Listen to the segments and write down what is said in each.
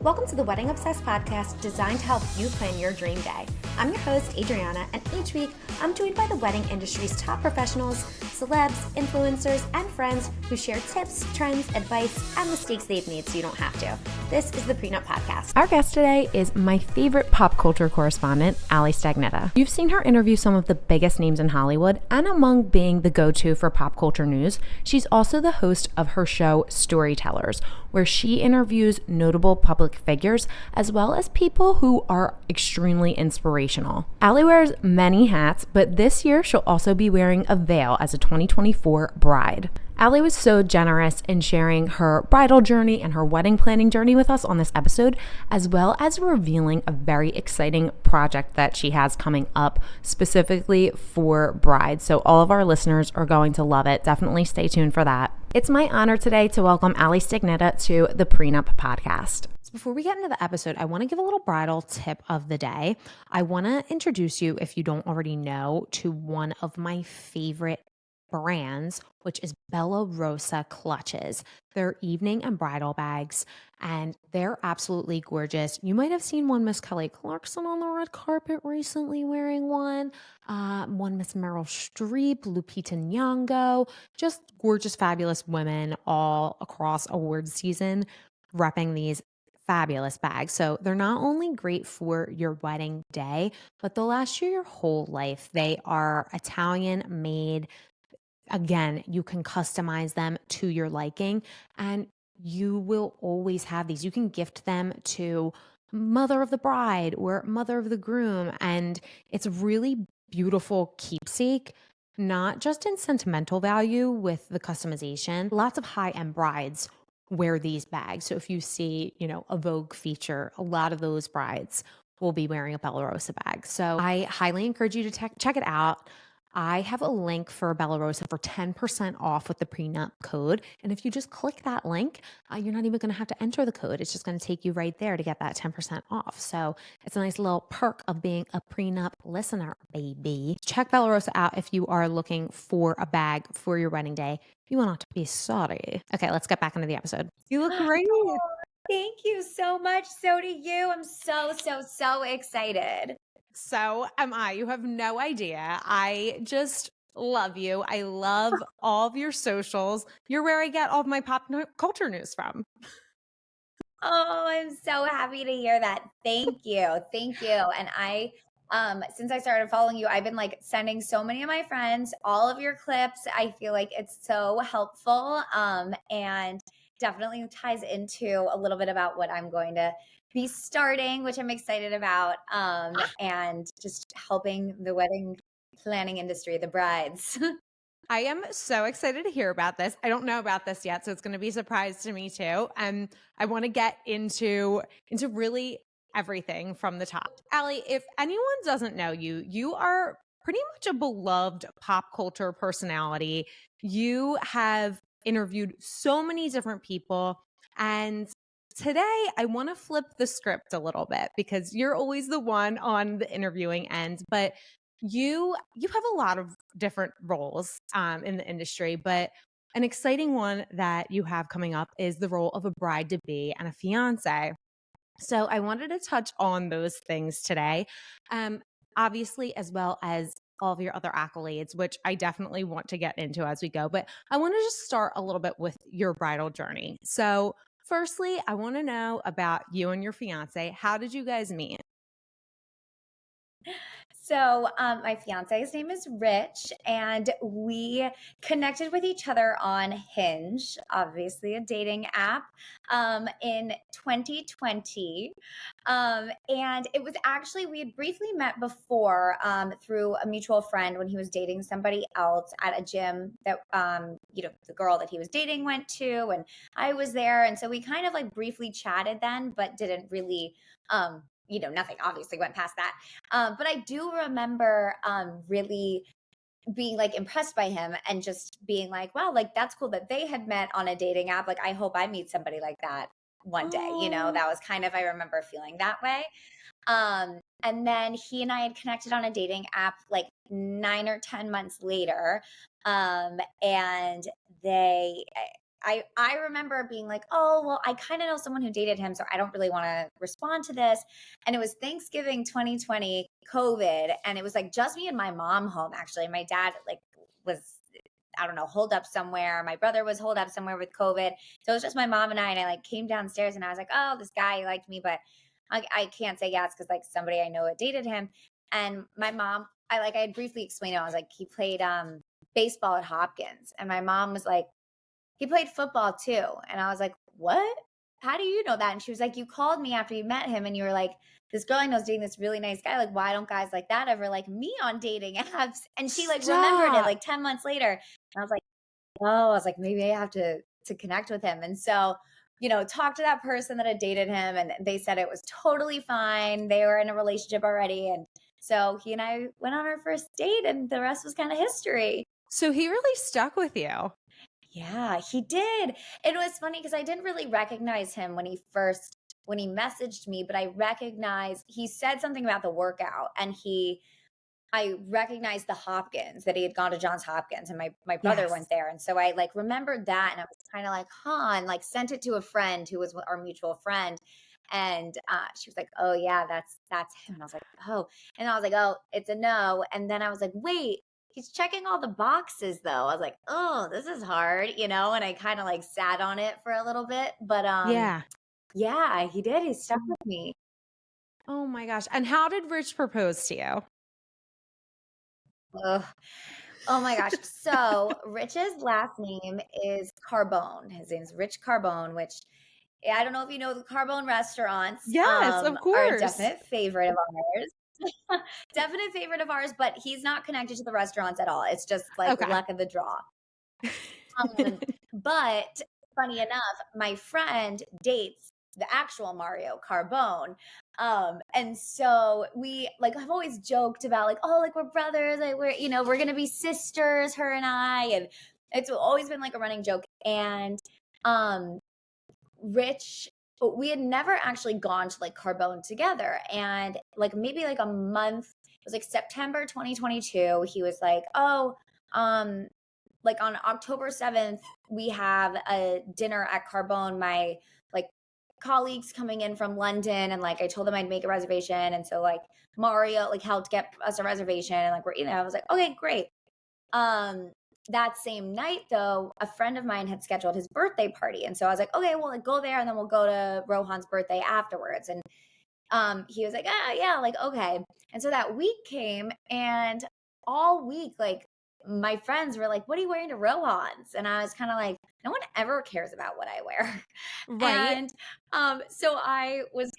Welcome to the Wedding Obsessed podcast designed to help you plan your dream day. I'm your host, Adriana, and each week I'm joined by the wedding industry's top professionals, celebs, influencers, and friends who share tips, trends, advice, and mistakes they've made so you don't have to. This is the Pre Nup podcast. Our guest today is my favorite pop culture correspondent, Alistagnitta. You've seen her interview some of the biggest names in Hollywood, and among being the go-to for pop culture news, she's also the host of her show Storytellers, where she interviews notable public figures as well as people who are extremely inspirational. Ali wears many hats, but this year she'll also be wearing a veil as a 2024 bride. Ali was so generous in sharing her bridal journey and her wedding planning journey with us on this episode, as well as revealing a very exciting project that she has coming up specifically for brides. So all of our listeners are going to love it. Definitely stay tuned for that. It's my honor today to welcome Alistagnitta to the Pre Nup podcast. Before we get into the episode, I want to give a little bridal tip of the day. I want to introduce you, if you don't already know, to one of my favorite brands, which is Bella Rosa clutches. They're evening and bridal bags, and they're absolutely gorgeous. You might have seen one Miss Kelly Clarkson on the red carpet recently wearing one Miss Meryl Streep, Lupita Nyong'o, just gorgeous, fabulous women all across awards season repping these fabulous bags. So they're not only great for your wedding day, but they'll last you your whole life. They are Italian made. Again, you can customize them to your liking, and you will always have these. You can gift them to mother of the bride or mother of the groom, and it's a really beautiful keepsake, not just in sentimental value with the customization. Lots of high-end brides wear these bags. So if you see, a Vogue feature, a lot of those brides will be wearing a Bella Rosa bag. So I highly encourage you to check it out. I have a link for Bella Rosa for 10% off with the Pre Nup code. And if you just click that link, you're not even going to have to enter the code. It's just going to take you right there to get that 10% off. So it's a nice little perk of being a Pre Nup listener, baby. Check Bella Rosa out if you are looking for a bag for your wedding day. You will not be sorry. Okay, let's get back into the episode. You look great. Oh, thank you so much. So do you. I'm so excited. So am I. You have no idea. I just love you. I love all of your socials. You're where I get all of my pop culture news from. Oh, I'm so happy to hear that. Thank you. Thank you. And since I started following you, I've been sending so many of my friends all of your clips. I feel like it's so helpful. And definitely ties into a little bit about what I'm going to be starting, which I'm excited about. And just helping the wedding planning industry, the brides. I am so excited to hear about this. I don't know about this yet, so it's going to be a surprise to me too. And I want to get into really everything from the top. Ali, if anyone doesn't know you, you are pretty much a beloved pop culture personality. You have interviewed so many different people, and today I want to flip the script a little bit because you're always the one on the interviewing end, but you have a lot of different roles in the industry, but an exciting one that you have coming up is the role of a bride-to-be and a fiancé. So I wanted to touch on those things today, obviously, as well as all of your other accolades, which I definitely want to get into as we go. But I want to just start a little bit with your bridal journey. So firstly, I want to know about you and your fiancé. How did you guys meet? So my fiance's name is Rich, and we connected with each other on Hinge, obviously a dating app, in 2020. And it was actually, we had briefly met before through a mutual friend when he was dating somebody else at a gym that, the girl that he was dating went to, and I was there. And so we kind of briefly chatted then, but didn't really, nothing obviously went past that. But I do remember really being impressed by him and just being wow, that's cool that they had met on a dating app. I hope I meet somebody like that one day. That was kind of, I remember feeling that way. And then he and I had connected on a dating app 9 or 10 months later. And I remember being like, oh, well, I kind of know someone who dated him, so I don't really want to respond to this. And it was Thanksgiving 2020, COVID, and it was like just me and my mom home, actually. My dad like was, I don't know, holed up somewhere. My brother was holed up somewhere with COVID. So it was just my mom and I like came downstairs and I was like, oh, this guy liked me, but I can't say yes because like somebody I know had dated him. And my mom, I had briefly explained it. I was like, he played baseball at Hopkins. And my mom was like, he played football too. And I was like, what? How do you know that? And she was like, you called me after you met him and you were like, this girl I know is dating this really nice guy. Like, why don't guys like that ever like me on dating apps? And she like remembered it like 10 months later. And I was like, oh, I was like, maybe I have to connect with him. And so, talk to that person that had dated him and they said it was totally fine. They were in a relationship already. And so he and I went on our first date and the rest was kind of history. So he really stuck with you. Yeah, he did. It was funny because I didn't really recognize him when he messaged me, but I recognized he said something about the workout and I recognized the Hopkins, that he had gone to Johns Hopkins and my brother went there. And so I like remembered that and I was kind of like, huh, and like sent it to a friend who was our mutual friend. And she was like, oh yeah, that's him. And I was like, oh, and I was like, oh, it's a no. And then I was like, wait, he's checking all the boxes though. I was like, oh, this is hard, and I kind of like sat on it for a little bit. But yeah, he did. He stuck with me. Oh my gosh. And how did Rich propose to you? Ugh. Oh my gosh. So Rich's last name is Carbone. His name's Rich Carbone, which I don't know if you know the Carbone restaurants. Yes, of course. Are a definite favorite of ours. Definite favorite of ours, but he's not connected to the restaurants at all. It's just like luck of the draw. But funny enough, my friend dates the actual Mario Carbone. And so we like I've always joked about like, oh, like we're brothers, like we're gonna be sisters, her and I, and it's always been like a running joke. And Rich, but we had never actually gone to like Carbone together. And like maybe like a month, it was like September 2022, he was like, oh, like on October 7th, we have a dinner at Carbone. My like colleagues coming in from London, and like I told them I'd make a reservation. And so like Mario like helped get us a reservation, and like I was like, okay, great. That same night though, a friend of mine had scheduled his birthday party. And so I was like, okay, well, like go there and then we'll go to Rohan's birthday afterwards. And he was like, yeah, like, okay. And so that week came, and all week, like my friends were like, what are you wearing to Rohan's? And I was kind of like, no one ever cares about what I wear. Right. And so I was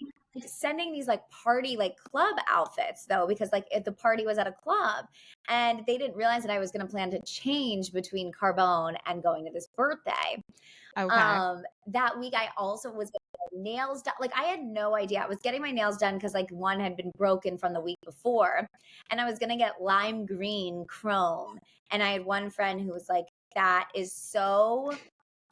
sending these like party, like club outfits though, because like the party was at a club and they didn't realize that I was going to plan to change between Carbone and going to this birthday. Okay. That week I also was getting my nails done. Like I had no idea. I was getting my nails done because like one had been broken from the week before, and I was gonna get lime green chrome. And I had one friend who was like, that is so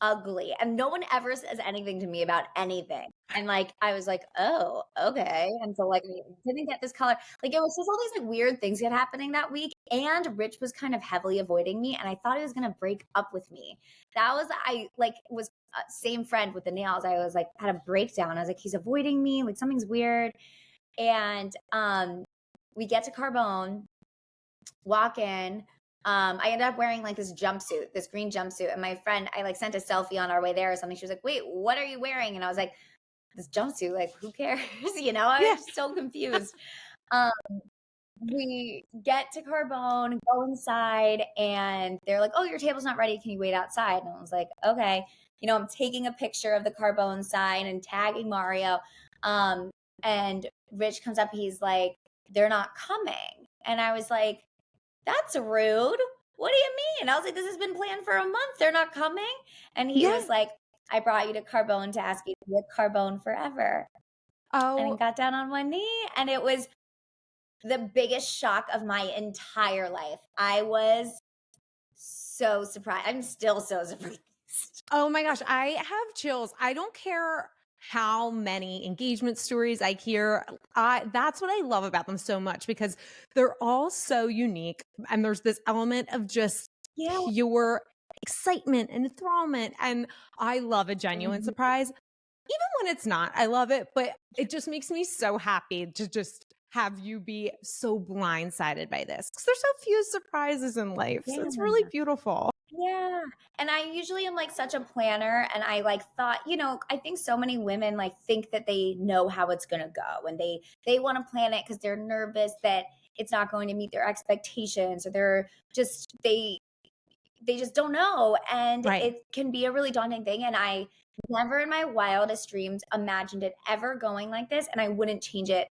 ugly. And no one ever says anything to me about anything. And like I was like, oh, okay. And so like I didn't get this color. Like it was just all these like weird things that happening that week. And Rich was kind of heavily avoiding me. And I thought he was gonna break up with me. That was was same friend with the nails. I was like had a breakdown. I was like, he's avoiding me, like something's weird. And we get to Carbone, walk in. I ended up wearing like this jumpsuit, this green jumpsuit. And my friend, I like sent a selfie on our way there or something. She was like, wait, what are you wearing? And I was like, this jumpsuit, like who cares? I was just so confused. We get to Carbone, go inside, and they're like, oh, your table's not ready. Can you wait outside? And I was like, okay. I'm taking a picture of the Carbone sign and tagging Mario. And Rich comes up, he's like, they're not coming. And I was like, that's rude. What do you mean? I was like, this has been planned for a month. They're not coming. And he was like, I brought you to Carbone to ask you to be a Carbone forever. Oh. And he got down on one knee, and it was the biggest shock of my entire life. I was so surprised. I'm still so surprised. Oh my gosh, I have chills. I don't care how many engagement stories I hear. That's what I love about them so much, because they're all so unique. And there's this element of just pure excitement and enthrallment. And I love a genuine surprise. Even when it's not, I love it, but it just makes me so happy to just have you be so blindsided by this. Because there's so few surprises in life. So it's really beautiful. Yeah. And I usually am like such a planner, and I like thought, I think so many women like think that they know how it's going to go, and they want to plan it because they're nervous that it's not going to meet their expectations, or they just don't know, and Right. it can be a really daunting thing. And I never in my wildest dreams imagined it ever going like this, and I wouldn't change it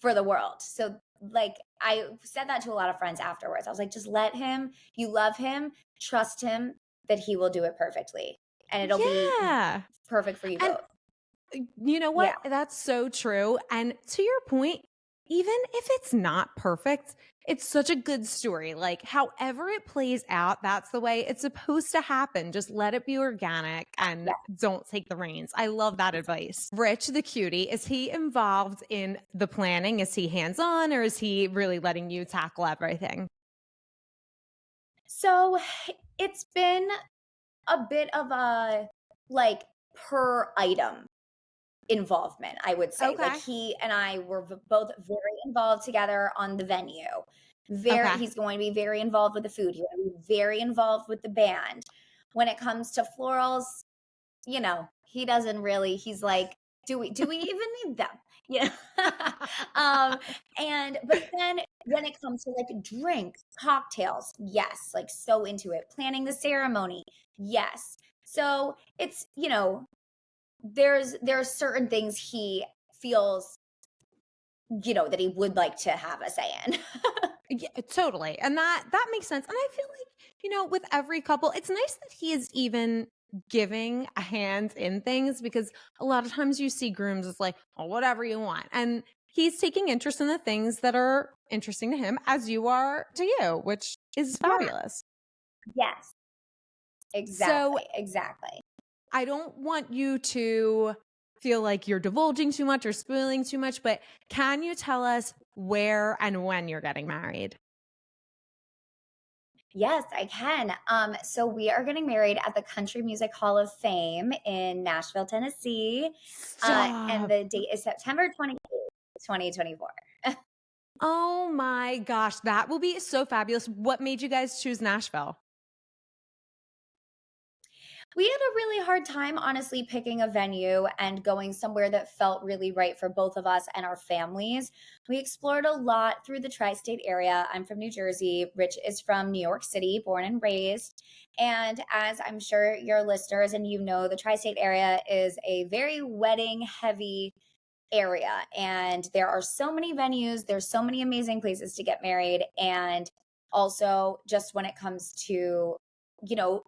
for the world. So like I said that to a lot of friends afterwards. I was like, just let him, you love him, trust him that he will do it perfectly, and it'll be Yeah. perfect for you And both. you know what? That's so true. And to your point, even if it's not perfect, it's such a good story. Like, however it plays out, that's the way it's supposed to happen. Just let it be organic and don't take the reins. I love that advice. Rich, the cutie, is he involved in the planning? Is he hands-on, or is he really letting you tackle everything? So it's been a bit of a like per item involvement, I would say. Like Okay. he and I were both very involved together on the venue. Okay. He's going to be very involved with the food. He's going to be very involved with the band. When it comes to florals, he doesn't really, he's like, do we even need them? Yeah. But then when it comes to like drinks, cocktails, yes, like so into it. Planning the ceremony, yes. So it's, there's certain things he feels, that he would like to have a say in. Yeah, totally. And that makes sense. And I feel like, with every couple, it's nice that he is even giving a hand in things, because a lot of times you see grooms, it's like, oh, whatever you want. And he's taking interest in the things that are interesting to him, as you are to you, which is fabulous. Yes. So Exactly. I don't want you to feel like you're divulging too much or spoiling too much, but can you tell us where and when you're getting married? Yes, I can. So we are getting married at the Country Music Hall of Fame in Nashville, Tennessee. And Stop. the date is September 28th, 2024. Oh my gosh, that will be so fabulous. What made you guys choose Nashville? We had a really hard time, honestly, picking a venue and going somewhere that felt really right for both of us and our families. We explored a lot through the tri-state area. I'm from New Jersey. Rich is from New York City, born and raised. And as I'm sure your listeners and the tri-state area is a very wedding heavy area. And there are so many venues, there's so many amazing places to get married. And also just when it comes to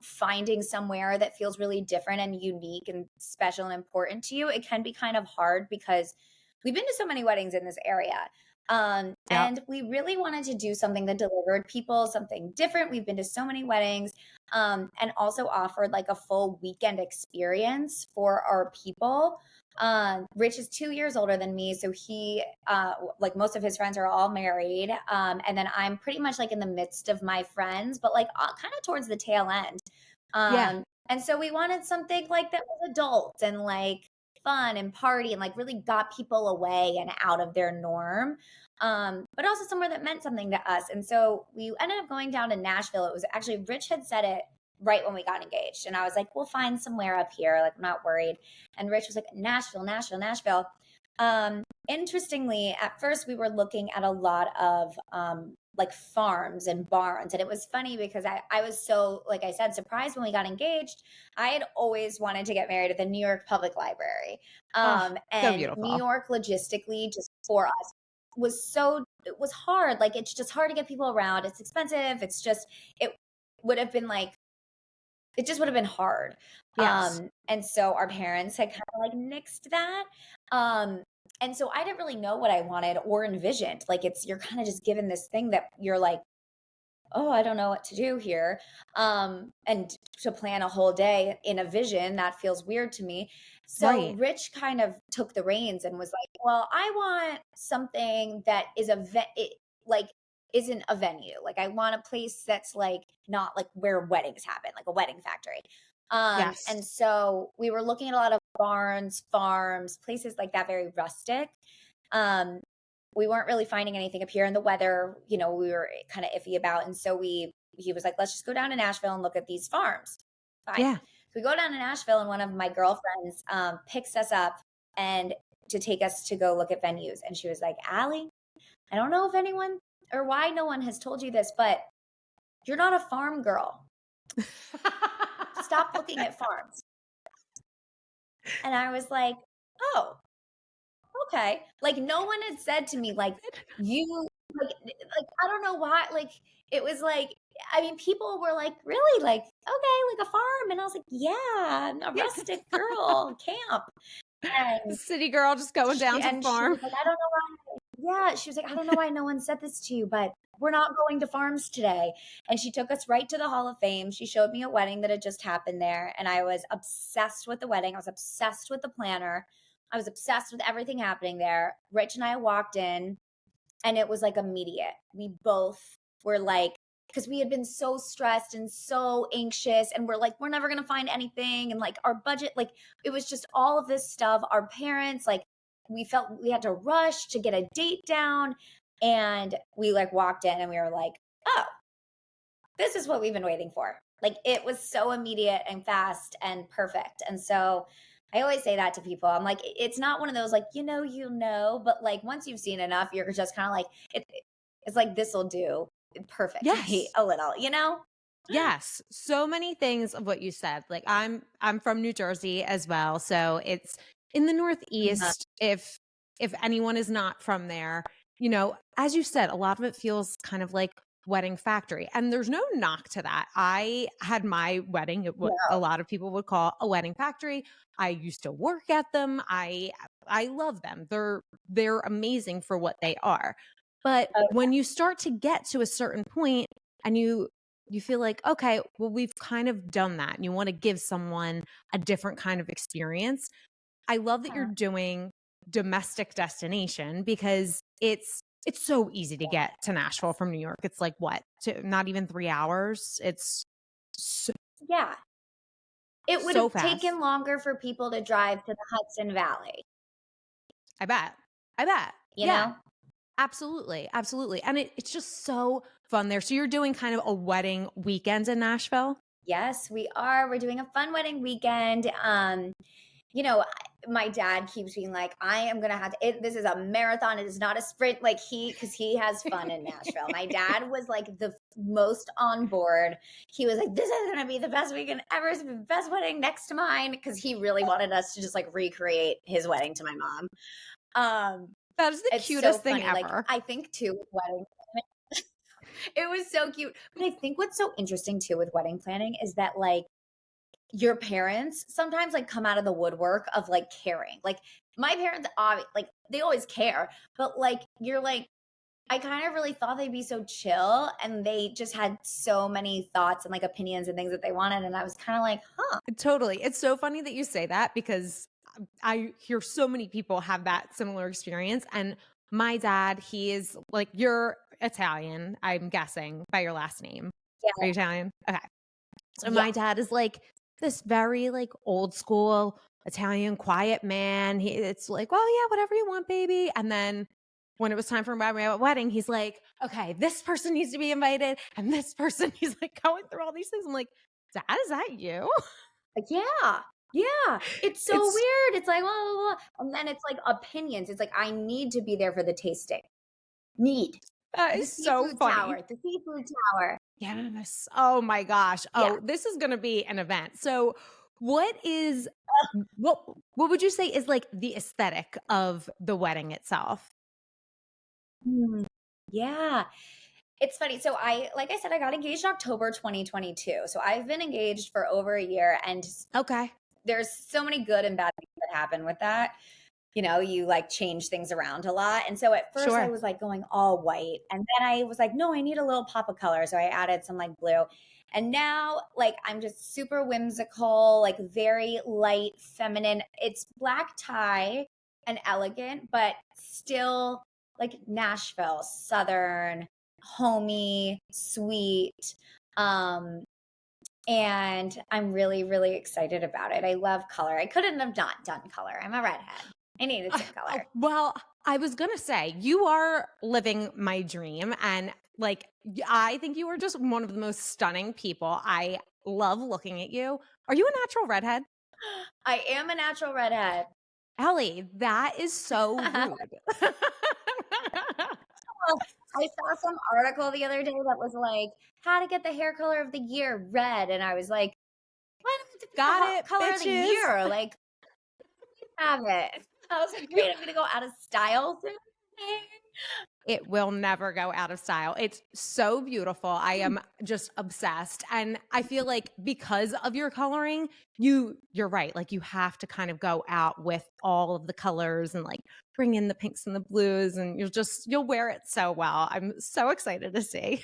finding somewhere that feels really different and unique and special and important to you, it can be kind of hard because we've been to so many weddings in this area. And we really wanted to do something that delivered people something different. We've been to so many weddings, and also offered like a full weekend experience for our people. Rich is 2 years older than me, so he like most of his friends are all married, and then I'm pretty much like in the midst of my friends, but like kind of towards the tail end. And so we wanted something like that was adult and like fun and party and like really got people away and out of their norm, but also somewhere that meant something to us. And so we ended up going down to Nashville. It was actually, Rich had said it right when we got engaged, and I was like, we'll find somewhere up here, like I'm not worried. And Rich was like, Nashville. Interestingly, at first we were looking at a lot of like farms and barns. And it was funny because I was so, like I said, surprised when we got engaged. I had always wanted to get married at the New York Public Library. So And beautiful. New York logistically, just for us, it was hard. Like, it's just hard to get people around. It's expensive. It would have been like, it just would have been hard. Yes. And so our parents had kind of like nixed that. And so I didn't really know what I wanted or envisioned. Like, you're kind of just given this thing that you're like, oh, I don't know what to do here. And to plan a whole day in a vision, that feels weird to me. So Right. Rich kind of took the reins and was like, well, I want something that is like isn't a venue. Like I want a place that's like not like where weddings happen, like a wedding factory. Yes. And so we were looking at a lot of barns, farms, places like that, very rustic. We weren't really finding anything up here, and the weather, we were kind of iffy about. And so he was like, let's just go down to Nashville and look at these farms. Fine. Yeah. So we go down to Nashville, and one of my girlfriends picks us up and to take us to go look at venues. And she was like, Allie, I don't know if anyone or why no one has told you this, but you're not a farm girl. Stop looking at farms. And I was like, oh, okay. Like no one had said to me, like, you, like, I don't know why, like, it was like, I mean, people were like, really? Like, okay, like a farm. And I was like, yeah, I'm a rustic girl, camp. And city girl just going down to farm. She was like, I don't know why. Yeah, she was like, I don't know why no one said this to you, but we're not going to farms today. And she took us right to the Hall of Fame. She showed me a wedding that had just happened there. And I was obsessed with the wedding. I was obsessed with the planner. I was obsessed with everything happening there. Rich and I walked in and it was like immediate. We both were like, because we had been so stressed and so anxious and we're like, we're never going to find anything. And like our budget, like it was just all of this stuff. Our parents, like we felt we had to rush to get a date down. And we like walked in and we were like, oh, this is what we've been waiting for. Like it was so immediate and fast and perfect. And so I always say that to people. I'm like, it's not one of those like, but like once you've seen enough, you're just kind of like, it's like, this will do perfectly. Yes. A little, Yes. So many things of what you said. Like I'm from New Jersey as well. So it's in the Northeast. If anyone is not from there, as you said, a lot of it feels kind of like wedding factory, and there's no knock to that. I had my wedding at what a lot of people would call a wedding factory. I used to work at them. I love them. They're amazing for what they are. But when you start to get to a certain point and you feel like, okay, well, we've kind of done that and you want to give someone a different kind of experience. I love that you're doing domestic destination because it's so easy to get to Nashville from New York. It's like not even 3 hours. It's yeah. It would so have taken longer for people to drive to the Hudson Valley. I bet. You know? Absolutely. Absolutely. And it's just so fun there. So you're doing kind of a wedding weekend in Nashville? Yes, we are. We're doing a fun wedding weekend. My dad keeps being like, I am going to have to, this is a marathon. It is not a sprint. Like because he has fun in Nashville. My dad was like the most on board. He was like, this is going to be the best weekend ever. It's the best wedding next to mine. Because he really wanted us to just like recreate his wedding to my mom. That is the cutest thing ever. Like, I think too, with wedding it was so cute. But I think what's so interesting too with wedding planning is that like your parents sometimes like come out of the woodwork of like caring. Like my parents, like they always care, but like you're like, I kind of really thought they'd be so chill, and they just had so many thoughts and like opinions and things that they wanted. And I was kind of like, huh. Totally. It's so funny that you say that because I hear so many people have that similar experience. And my dad, he is like, you're Italian, I'm guessing by your last name. Yeah. Are you Italian? Okay. So my dad is like this very like old school Italian quiet man. It's like, well, yeah, whatever you want, baby. And then when it was time for my wedding, he's like, okay, this person needs to be invited. And this person, he's like going through all these things. I'm like, Dad, is that you? Yeah. Yeah. It's so weird. It's like, blah, blah, blah. And then it's like opinions. It's like, I need to be there for the tasting. That is so funny. The seafood tower. Yes. Oh my gosh. Oh, this is going to be an event. So what would you say is like the aesthetic of the wedding itself? Yeah. It's funny. So like I said, I got engaged in October 2022. So I've been engaged for over a year, and there's so many good and bad things that happen with that. You like change things around a lot. And so at first I was like going all white, and then I was like, no, I need a little pop of color. So I added some like blue. And now like I'm just super whimsical, like very light, feminine. It's black tie and elegant, but still like Nashville, Southern, homey, sweet. And I'm really, really excited about it. I love color. I couldn't have not done color. I'm a redhead. I needed some color. Well, I was going to say, you are living my dream. And like, I think you are just one of the most stunning people. I love looking at you. Are you a natural redhead? I am a natural redhead. Ellie, that is so rude. I saw some article the other day that was like, how to get the hair color of the year, red. And I was like, why don't it Got it, color of the bitches. year? Like, have it. I was like, great, I'm going to go out of style soon. It will never go out of style. It's so beautiful. I am just obsessed. And I feel like because of your coloring, you're right. Like you have to kind of go out with all of the colors and like bring in the pinks and the blues, and you'll wear it so well. I'm so excited to see.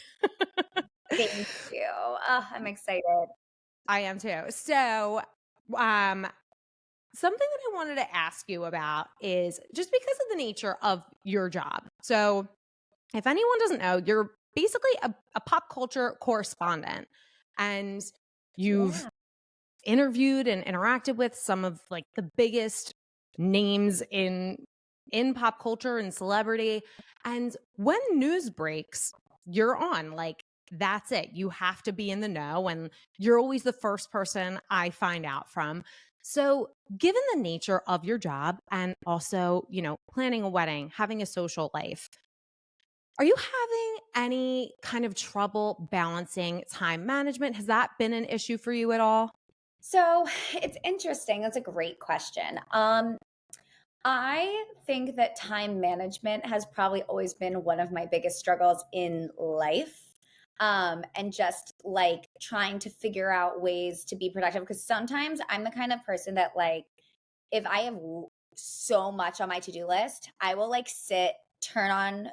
Thank you. I'm excited. I am too. So, something that I wanted to ask you about is just because of the nature of your job. So, if anyone doesn't know, you're basically a pop culture correspondent, and you've interviewed and interacted with some of like the biggest names in pop culture and celebrity. And when news breaks, you're on. Like that's it. You have to be in the know, and you're always the first person I find out from. So, given the nature of your job and also, planning a wedding, having a social life, are you having any kind of trouble balancing time management? Has that been an issue for you at all? So it's interesting. That's a great question. I think that time management has probably always been one of my biggest struggles in life. And just like trying to figure out ways to be productive. Because sometimes I'm the kind of person that like, if I have so much on my to-do list, I will like turn on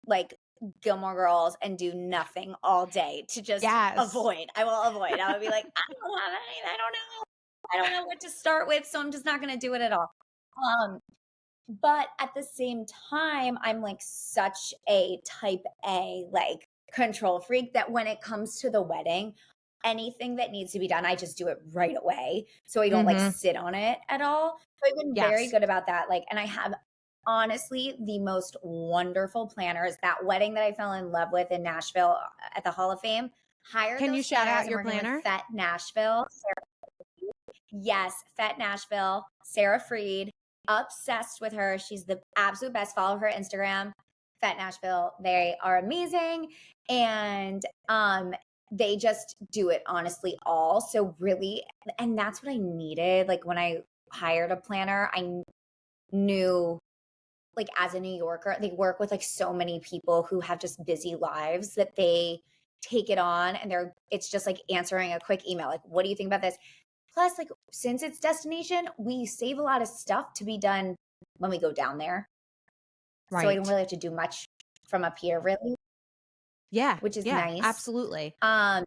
like Gilmore Girls and do nothing all day to just avoid. I will avoid. I would be like, I don't have any. I don't know. I don't know what to start with, so I'm just not going to do it at all. But at the same time, I'm like such a type A, like control freak that when it comes to the wedding, anything that needs to be done, I just do it right away. So I don't like sit on it at all. So I've been very good about that. Like, and I have honestly the most wonderful planners. That wedding that I fell in love with in Nashville at the Hall of Fame, Can you shout out your planner? Fet Nashville. Yes, Fet Nashville, Sarah Freed. Obsessed with her. She's the absolute best. Follow her Instagram, Fet Nashville. They are amazing. And they just do it honestly all. So really, and that's what I needed. Like when I hired a planner, I knew like as a New Yorker, they work with like so many people who have just busy lives that they take it on, and it's just like answering a quick email. Like, what do you think about this? Plus, like, since it's destination, we save a lot of stuff to be done when we go down there. Right. So I don't really have to do much from up here, really. Yeah. Which is nice. Absolutely. And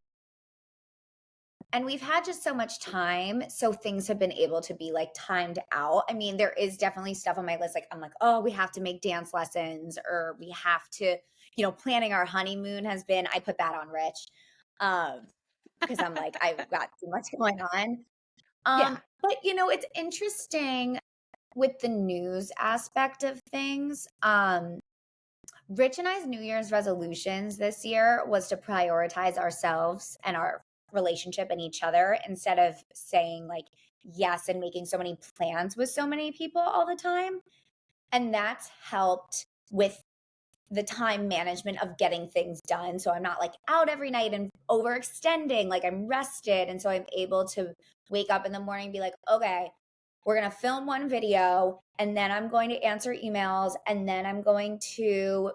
we've had just so much time. So things have been able to be like timed out. I mean, there is definitely stuff on my list. Like, I'm like, oh, we have to make dance lessons, or we have to, planning our honeymoon has been, I put that on Rich. Because I'm like, I've got too much going on. But it's interesting with the news aspect of things. Rich and I's New Year's resolutions this year was to prioritize ourselves and our relationship and each other, instead of saying like yes and making so many plans with so many people all the time. And that's helped with the time management of getting things done. So I'm not like out every night and overextending, like I'm rested. And so I'm able to wake up in the morning and be like, okay, we're going to film one video, and then I'm going to answer emails, and then I'm going to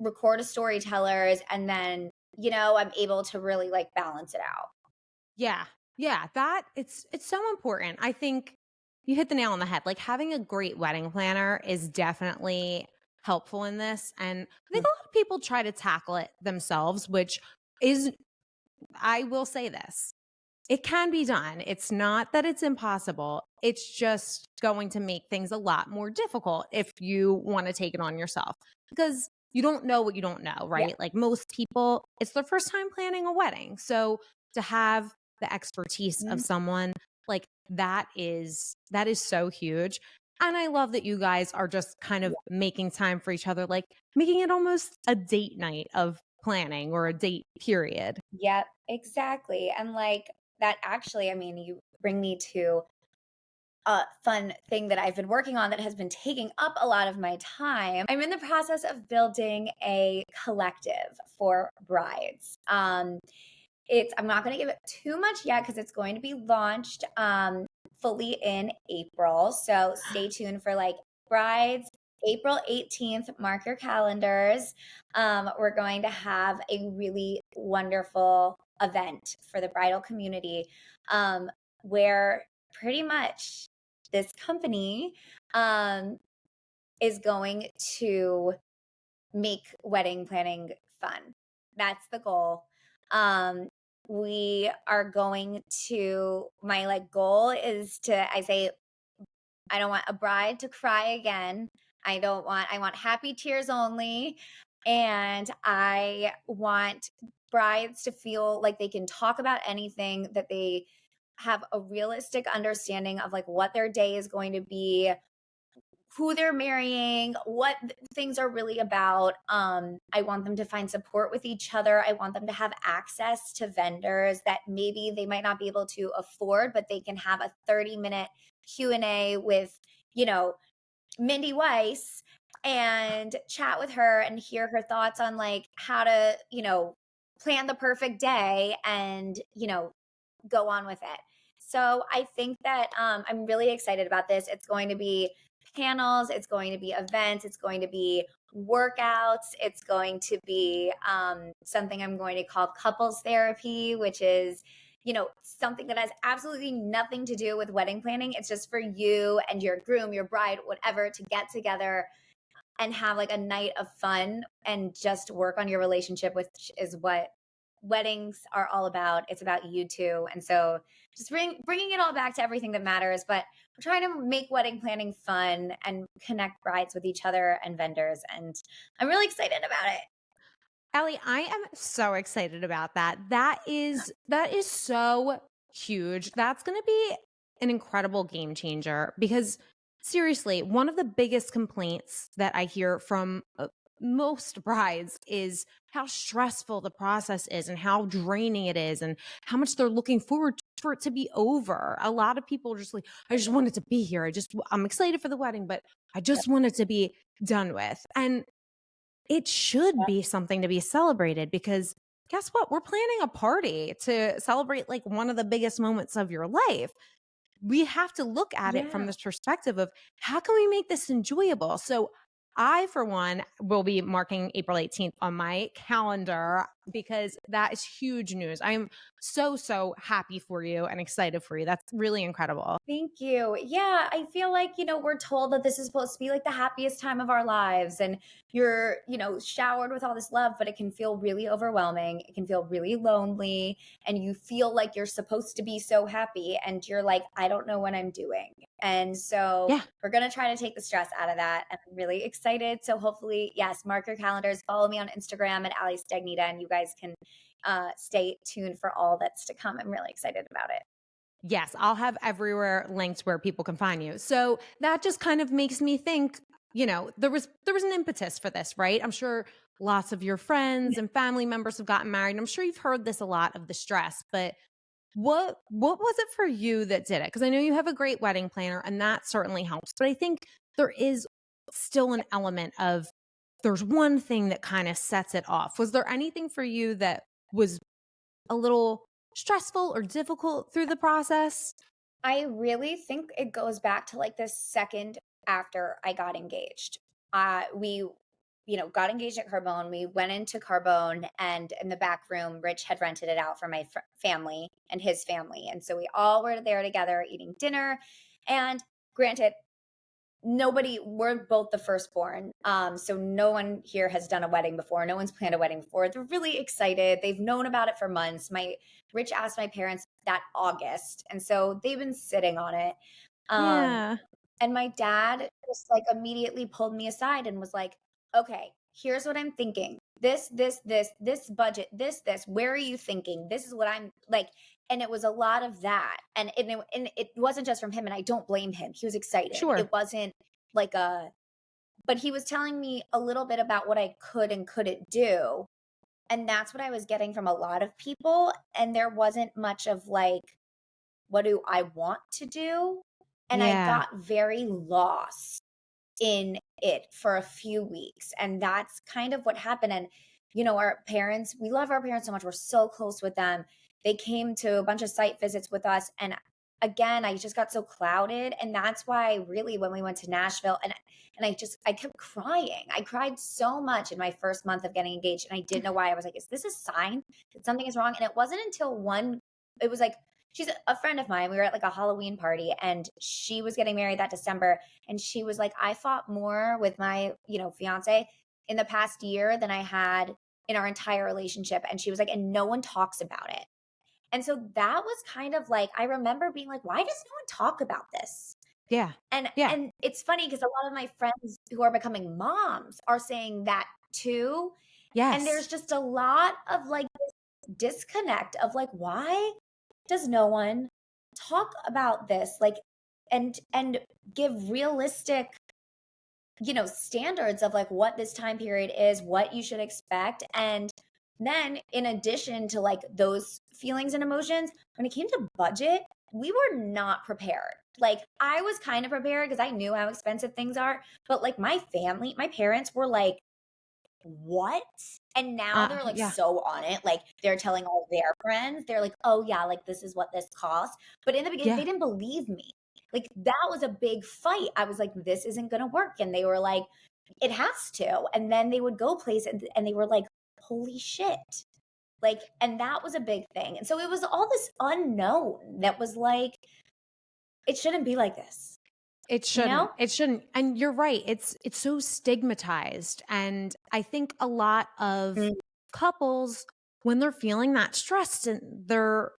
record a storytellers. And then, I'm able to really like balance it out. Yeah. Yeah. That it's so important. I think you hit the nail on the head. Like having a great wedding planner is definitely helpful in this. And I think a lot of people try to tackle it themselves, which is, I will say this, it can be done. It's not that it's impossible. It's just going to make things a lot more difficult if you want to take it on yourself. Because you don't know what you don't know, Yeah. right? Like most people, it's their first time planning a wedding. So to have the expertise of Mhm. someone like that is so huge. And I love that you guys are just kind of making time for each other, like making it almost a date night of planning or a date period. Yep, exactly. And like that actually, I mean, you bring me to a fun thing that I've been working on that has been taking up a lot of my time. I'm in the process of building a collective for brides. It's I'm not going to give it too much yet because it's going to be launched fully in April. So stay tuned for like brides. April 18th, mark your calendars. We're going to have a really wonderful event for the bridal community where pretty much this company um, is going to make wedding planning fun. That's the goal. Um, we are going to, my like goal is to, I say, I don't want a bride to cry again. I want happy tears only. And I want brides to feel like they can talk about anything, that they have a realistic understanding of like what their day is going to be, who they're marrying, what things are really about. I want them to find support with each other. I want them to have access to vendors that maybe they might not be able to afford, but they can have a 30-minute Q&A with, you know, Mindy Weiss and chat with her and hear her thoughts on like how to, plan the perfect day and, go on with it. So I think that I'm really excited about this. It's going to be panels, it's going to be events, it's going to be workouts, it's going to be something I'm going to call couples therapy, which is something that has absolutely nothing to do with wedding planning. It's just for you and your groom, your bride, whatever, to get together and have like a night of fun and just work on your relationship, which is what weddings are all about. It's about you two. And so just bringing it all back to everything that matters. But we're trying to make wedding planning fun and connect brides with each other and vendors. And I'm really excited about it. Ellie, I am so excited about that. That is so huge. That's going to be an incredible game changer because seriously, one of the biggest complaints that I hear from most brides is how stressful the process is and how draining it is and how much they're looking forward for it to be over. A lot of people are just like, I just want it to be here. I'm excited for the wedding, but I just want it to be done with. And it should be something to be celebrated because guess what? We're planning a party to celebrate like one of the biggest moments of your life. We have to look at it from Yeah. this perspective of how can we make this enjoyable? So I, for one, will be marking April 18th on my calendar because that is huge news. I'm so, so happy for you and excited for you. That's really incredible. Thank you. Yeah, I feel like, we're told that this is supposed to be like the happiest time of our lives and you're, showered with all this love, but it can feel really overwhelming. It can feel really lonely and you feel like you're supposed to be so happy and you're like, I don't know what I'm doing. And so Yeah. we're going to try to take the stress out of that. And I'm really excited. So hopefully, yes, mark your calendars, follow me on Instagram at Alistagnitta and you guys can stay tuned for all that's to come. I'm really excited about it. Yes, I'll have everywhere linked where people can find you. So that just kind of makes me think, there was an impetus for this, right? I'm sure lots of your friends and family members have gotten married. I'm sure you've heard this a lot of the stress, but what was it for you that did it? Because I know you have a great wedding planner and that certainly helps. But I think there is still an element of there's one thing that kind of sets it off. Was there anything for you that was a little stressful or difficult through the process? I really think it goes back to like the second after I got engaged. We, got engaged at Carbone. We went into Carbone, and in the back room, Rich had rented it out for my family and his family. And so we all were there together eating dinner. And granted, we're both the firstborn. So no one here has done a wedding before. No one's planned a wedding before. They're really excited. They've known about it for months. Rich asked my parents that August. And so they've been sitting on it. Um, Yeah. and my dad just like immediately pulled me aside and was like, okay, here's what I'm thinking. This budget, this, where are you thinking? This is what I'm like. And it was a lot of that. And it wasn't just from him, and I don't blame him. He was excited. Sure. It wasn't like but he was telling me a little bit about what I could and couldn't do. And that's what I was getting from a lot of people. And there wasn't much of like, what do I want to do? And I Yeah. got very lost in it for a few weeks. And that's kind of what happened. And, our parents, we love our parents so much. We're so close with them. They came to a bunch of site visits with us. And again, I just got so clouded. And that's why really when we went to Nashville and I kept crying. I cried so much in my first month of getting engaged. And I didn't know why. I was like, is this a sign that something is wrong? And it wasn't until it was like, she's a friend of mine. We were at like a Halloween party and she was getting married that December. And she was like, I fought more with my, fiance in the past year than I had in our entire relationship. And she was like, and no one talks about it. And so that was kind of like, I remember being like, why does no one talk about this? Yeah. And Yeah. and it's funny because a lot of my friends who are becoming moms are saying that too. And there's Yes. just a lot of like this disconnect of like, why does no one talk about this? Like, and give realistic, standards of like what this time period is, what you should expect. And then in addition to like those feelings and emotions, when it came to budget, we were not prepared. Like I was kind of prepared because I knew how expensive things are, but like my family, my parents were like, what? And now they're like Yeah. so on it. Like they're telling all their friends, they're like, oh yeah, like this is what this costs. But in the beginning, Yeah. they didn't believe me. Like that was a big fight. I was like, this isn't going to work. And they were like, it has to. And then they would go places and they were like, holy shit. Like, and that was a big thing. And so it was all this unknown that was like, it shouldn't be like this. It shouldn't. It shouldn't. And you're right. It's so stigmatized. And I think a lot of couples, when they're feeling that stressed and they're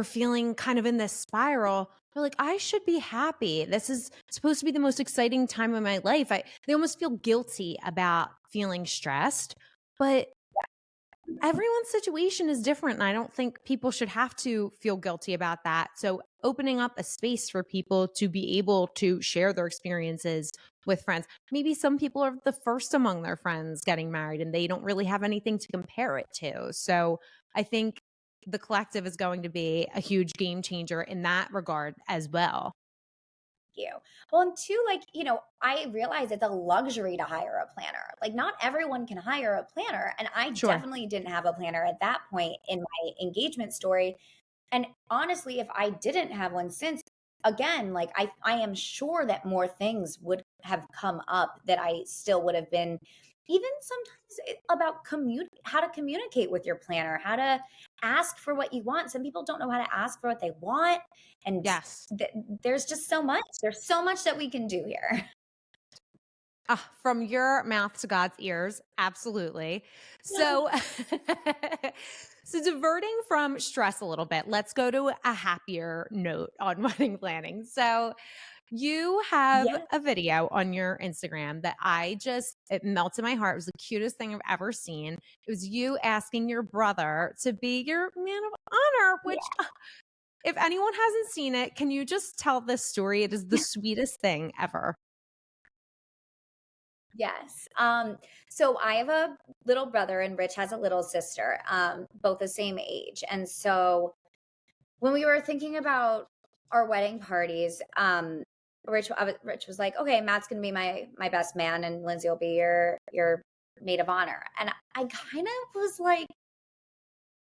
feeling kind of in this spiral, they're like, I should be happy. This is supposed to be the most exciting time of my life. They almost feel guilty about feeling stressed. But everyone's situation is different. And I don't think people should have to feel guilty about that. So opening up a space for people to be able to share their experiences with friends. Maybe some people are the first among their friends getting married and they don't really have anything to compare it to. So I think the collective is going to be a huge game changer in that regard as well. You. Well, and two, like, I realize it's a luxury to hire a planner. Like, not everyone can hire a planner. And I definitely didn't have a planner at that point in my engagement story. And honestly, if I didn't have one since, again, like I am sure that more things would have come up that I still would have been even sometimes about how to communicate with your planner, how to ask for what you want. Some people don't know how to ask for what they want. And Yes. there's just so much. There's so much that we can do here. From your mouth to God's ears, absolutely. So, so diverting from stress a little bit, let's go to a happier note on wedding planning. So, you have a video on your Instagram that it melted my heart. It was the cutest thing I've ever seen. It was you asking your brother to be your man of honor, which if anyone hasn't seen it, can you just tell this story? It is the sweetest thing ever. Yes. So I have a little brother and Rich has a little sister, both the same age. And so when we were thinking about our wedding parties, Rich was like, okay, Matt's going to be my best man and Lindsay will be your maid of honor. And I kind of was like,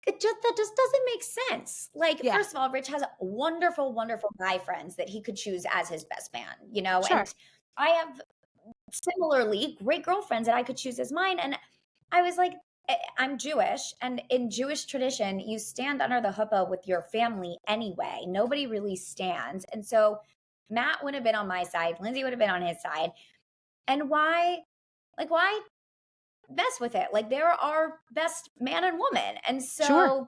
that just doesn't make sense. Like, first of all, Rich has wonderful, wonderful guy friends that he could choose as his best man, Sure. and I have similarly great girlfriends that I could choose as mine. And I was like, I'm Jewish, and in Jewish tradition, you stand under the huppah with your family anyway. Nobody really stands. And so Matt would have been on my side, Lindsay would have been on his side. And why mess with it? Like, they're our best man and woman. And so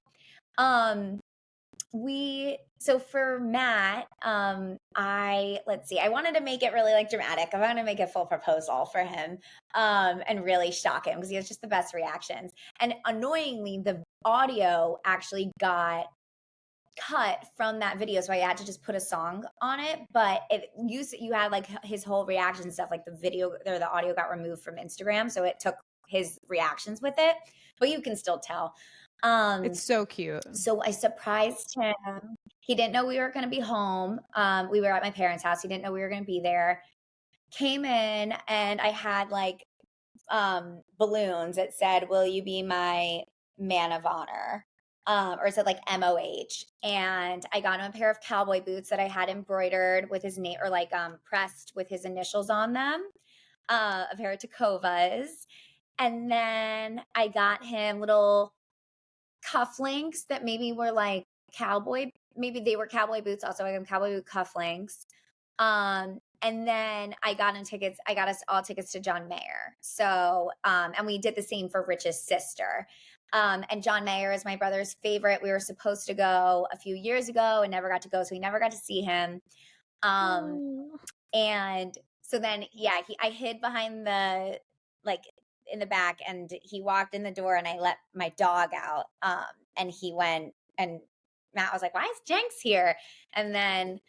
So for Matt, let's see, I wanted to make it really like dramatic. I wanted to make a full proposal for him, and really shock him because he has just the best reactions. And annoyingly, the audio actually got cut from that video, so I had to just put a song on it. But you had like his whole reaction stuff, like the video or the audio got removed from Instagram, so it took his reactions with it, but you can still tell. It's so cute. So I surprised him. He didn't know we were going to be home. We were at my parents' house. He didn't know we were going to be there. Came in and I had like balloons that said, "Will you be my man of honor?" Or it said like MOH. And I got him a pair of cowboy boots that I had embroidered with his name, or like pressed with his initials on them. A pair of Tacovas. And then I got him little cufflinks that maybe were like maybe they were cowboy boots. Also, I got him cowboy boot cufflinks. And then I got us all tickets to John Mayer. So, and we did the same for Rich's sister. And John Mayer is my brother's favorite. We were supposed to go a few years ago and never got to go. So we never got to see him. And so then, yeah, I hid behind in the back, and he walked in the door and I let my dog out. And he went, and Matt was like, "Why is Jenks here?" And then,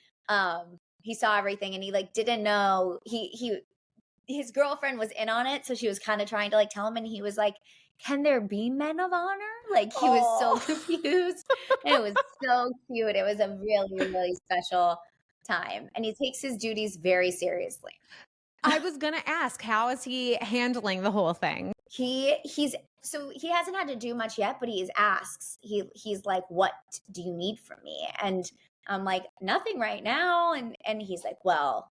he saw everything and he like didn't know his girlfriend was in on it. So she was kind of trying to like tell him, and he was like, "Can there be men of honor?" Like he was so confused. And it was so cute. It was a really, really special time. And he takes his duties very seriously. I was going to ask, how is he handling the whole thing? He hasn't had to do much yet, but he asks. He's like, "What do you need from me?" And I'm like, "Nothing right now." And he's like, "Well,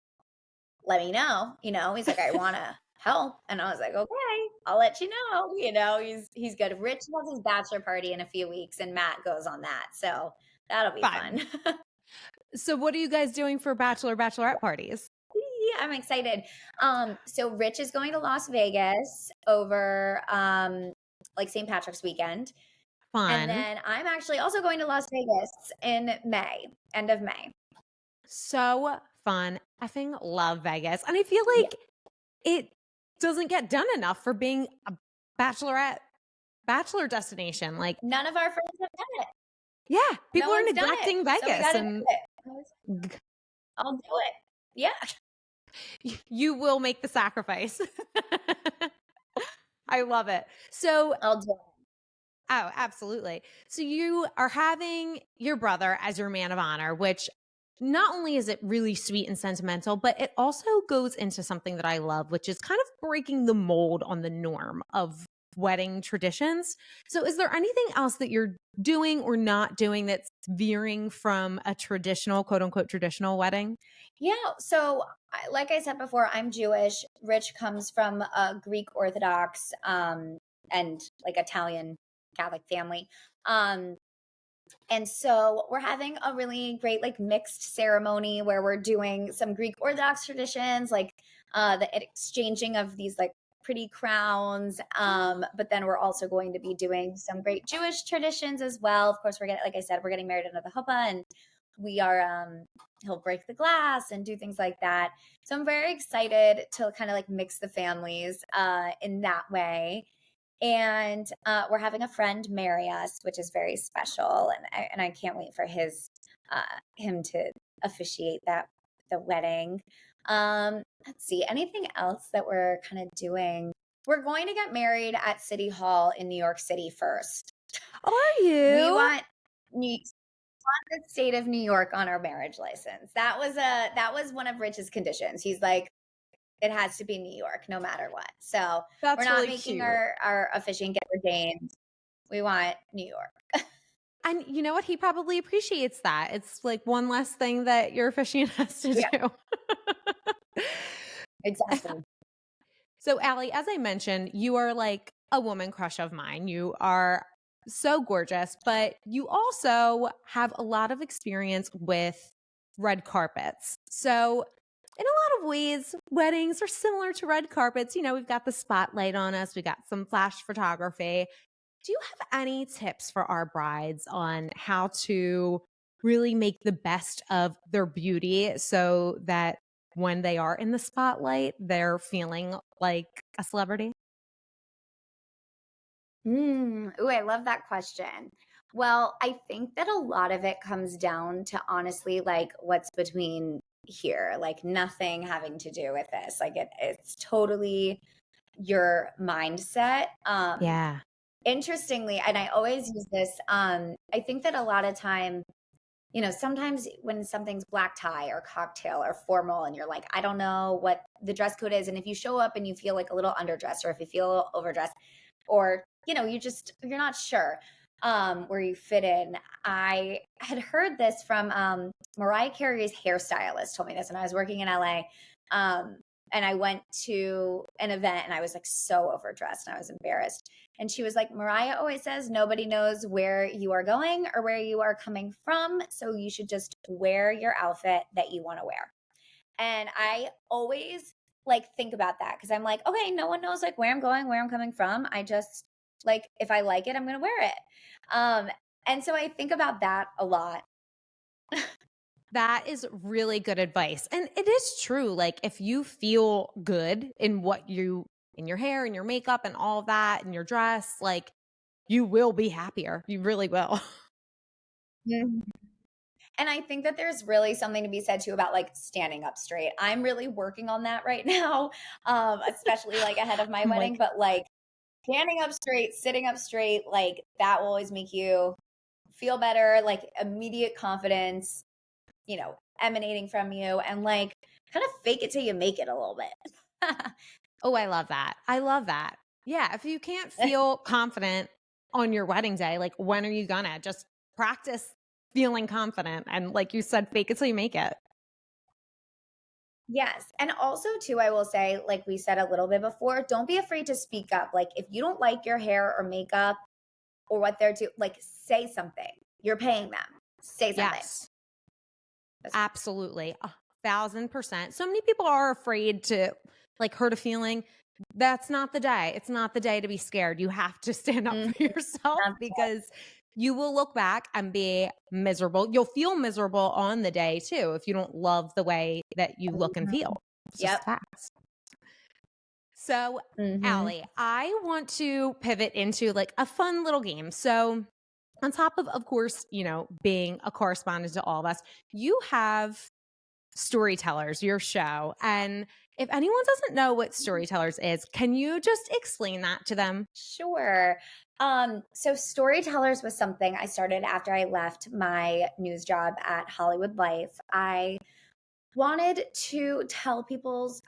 let me know." He's like, "I want to help." And I was like, "Okay, I'll let you know." He's good. Rich has his bachelor party in a few weeks, and Matt goes on that, so that'll be fun. So what are you guys doing for bachelorette parties? Yeah, I'm excited. So Rich is going to Las Vegas over like St. Patrick's weekend. Fun. And then I'm actually also going to Las Vegas in May, end of May. So fun. I effing love Vegas. And I feel like it doesn't get done enough for being a bachelor destination. Like none of our friends have done it. Yeah, people are neglecting Vegas. So I'll do it. Yeah. You will make the sacrifice. I love it. So I'll do it. Oh, absolutely. So you are having your brother as your man of honor, which not only is it really sweet and sentimental, but it also goes into something that I love, which is kind of breaking the mold on the norm of wedding traditions. So is there anything else that you're doing or not doing that's veering from a traditional, quote unquote, traditional wedding? Yeah. So like I said before, I'm Jewish. Rich comes from a Greek Orthodox and like Italian Catholic family. And so we're having a really great like mixed ceremony where we're doing some Greek Orthodox traditions, like the exchanging of these like pretty crowns. But then we're also going to be doing some great Jewish traditions as well. Of course, like I said, we're getting married under the chuppah, and we are, he'll break the glass and do things like that. So I'm very excited to kind of like mix the families in that way. And we're having a friend marry us, which is very special. And I can't wait for him to officiate the wedding. Let's see, anything else that we're kind of doing? We're going to get married at City Hall in New York City first. Are you? We want the state of New York on our marriage license. That was one of Rich's conditions. He's like, it has to be New York no matter what. So we're not really making our officiant get ordained. We want New York. And you know what? He probably appreciates that. It's like one less thing that your officiant has to do. Exactly. So Allie, as I mentioned, you are like a woman crush of mine. You are so gorgeous, but you also have a lot of experience with red carpets. So in a lot of ways, weddings are similar to red carpets. You know, we've got the spotlight on us. We got some flash photography. Do you have any tips for our brides on how to really make the best of their beauty so that when they are in the spotlight, they're feeling like a celebrity? Ooh, I love that question. Well, I think that a lot of it comes down to honestly like what's between here, like nothing having to do with this. Like it's totally your mindset. Yeah. Interestingly, and I always use this, I think that a lot of time, sometimes when something's black tie or cocktail or formal and you're like, I don't know what the dress code is. And if you show up and you feel like a little underdressed or if you feel a little overdressed or, you're not sure where you fit in. I had heard this from Mariah Carey's hairstylist told me this when I was working in LA. And I went to an event and I was like so overdressed and I was embarrassed. And she was like, Mariah always says nobody knows where you are going or where you are coming from. So you should just wear your outfit that you want to wear. And I always like think about that because I'm like, okay, no one knows like where I'm going, where I'm coming from. I just like, if I like it, I'm going to wear it. And so I think about that a lot. That is really good advice. And it is true. Like if you feel good in in your hair and your makeup and all of that and your dress, like you will be happier. You really will. Mhm. And I think that there's really something to be said too about like standing up straight. I'm really working on that right now, especially like ahead of my I'm wedding. like, But like standing up straight, sitting up straight, like that will always make you feel better, like immediate confidence, emanating from you and like kind of fake it till you make it a little bit. oh, I love that. I love that. Yeah. If you can't feel confident on your wedding day, like when are you gonna just practice feeling confident? And like you said, fake it till you make it. Yes. And also, too, I will say, like we said a little bit before, don't be afraid to speak up. Like, if you don't like your hair or makeup or what they're doing, like, say something. You're paying them. Say something. Yes. Absolutely. 1,000%. So many people are afraid to like hurt a feeling. That's not the day. It's not the day to be scared. You have to stand up for yourself because you will look back and be miserable. You'll feel miserable on the day too if you don't love the way that you look and feel. It's just facts. So, Allie, I want to pivot into like a fun little game. So, on top of course, being a correspondent to all of us, you have Storytellers, your show. And if anyone doesn't know what Storytellers is, can you just explain that to them? Sure. So Storytellers was something I started after I left my news job at Hollywood Life. I wanted to tell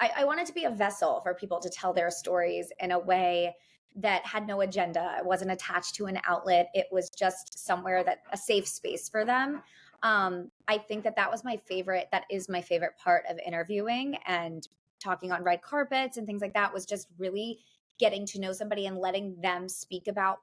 I wanted to be a vessel for people to tell their stories in a way that had no agenda. It wasn't attached to an outlet. It was just somewhere a safe space for them. I think that was that is my favorite part of interviewing and talking on red carpets and things like that was just really getting to know somebody and letting them speak about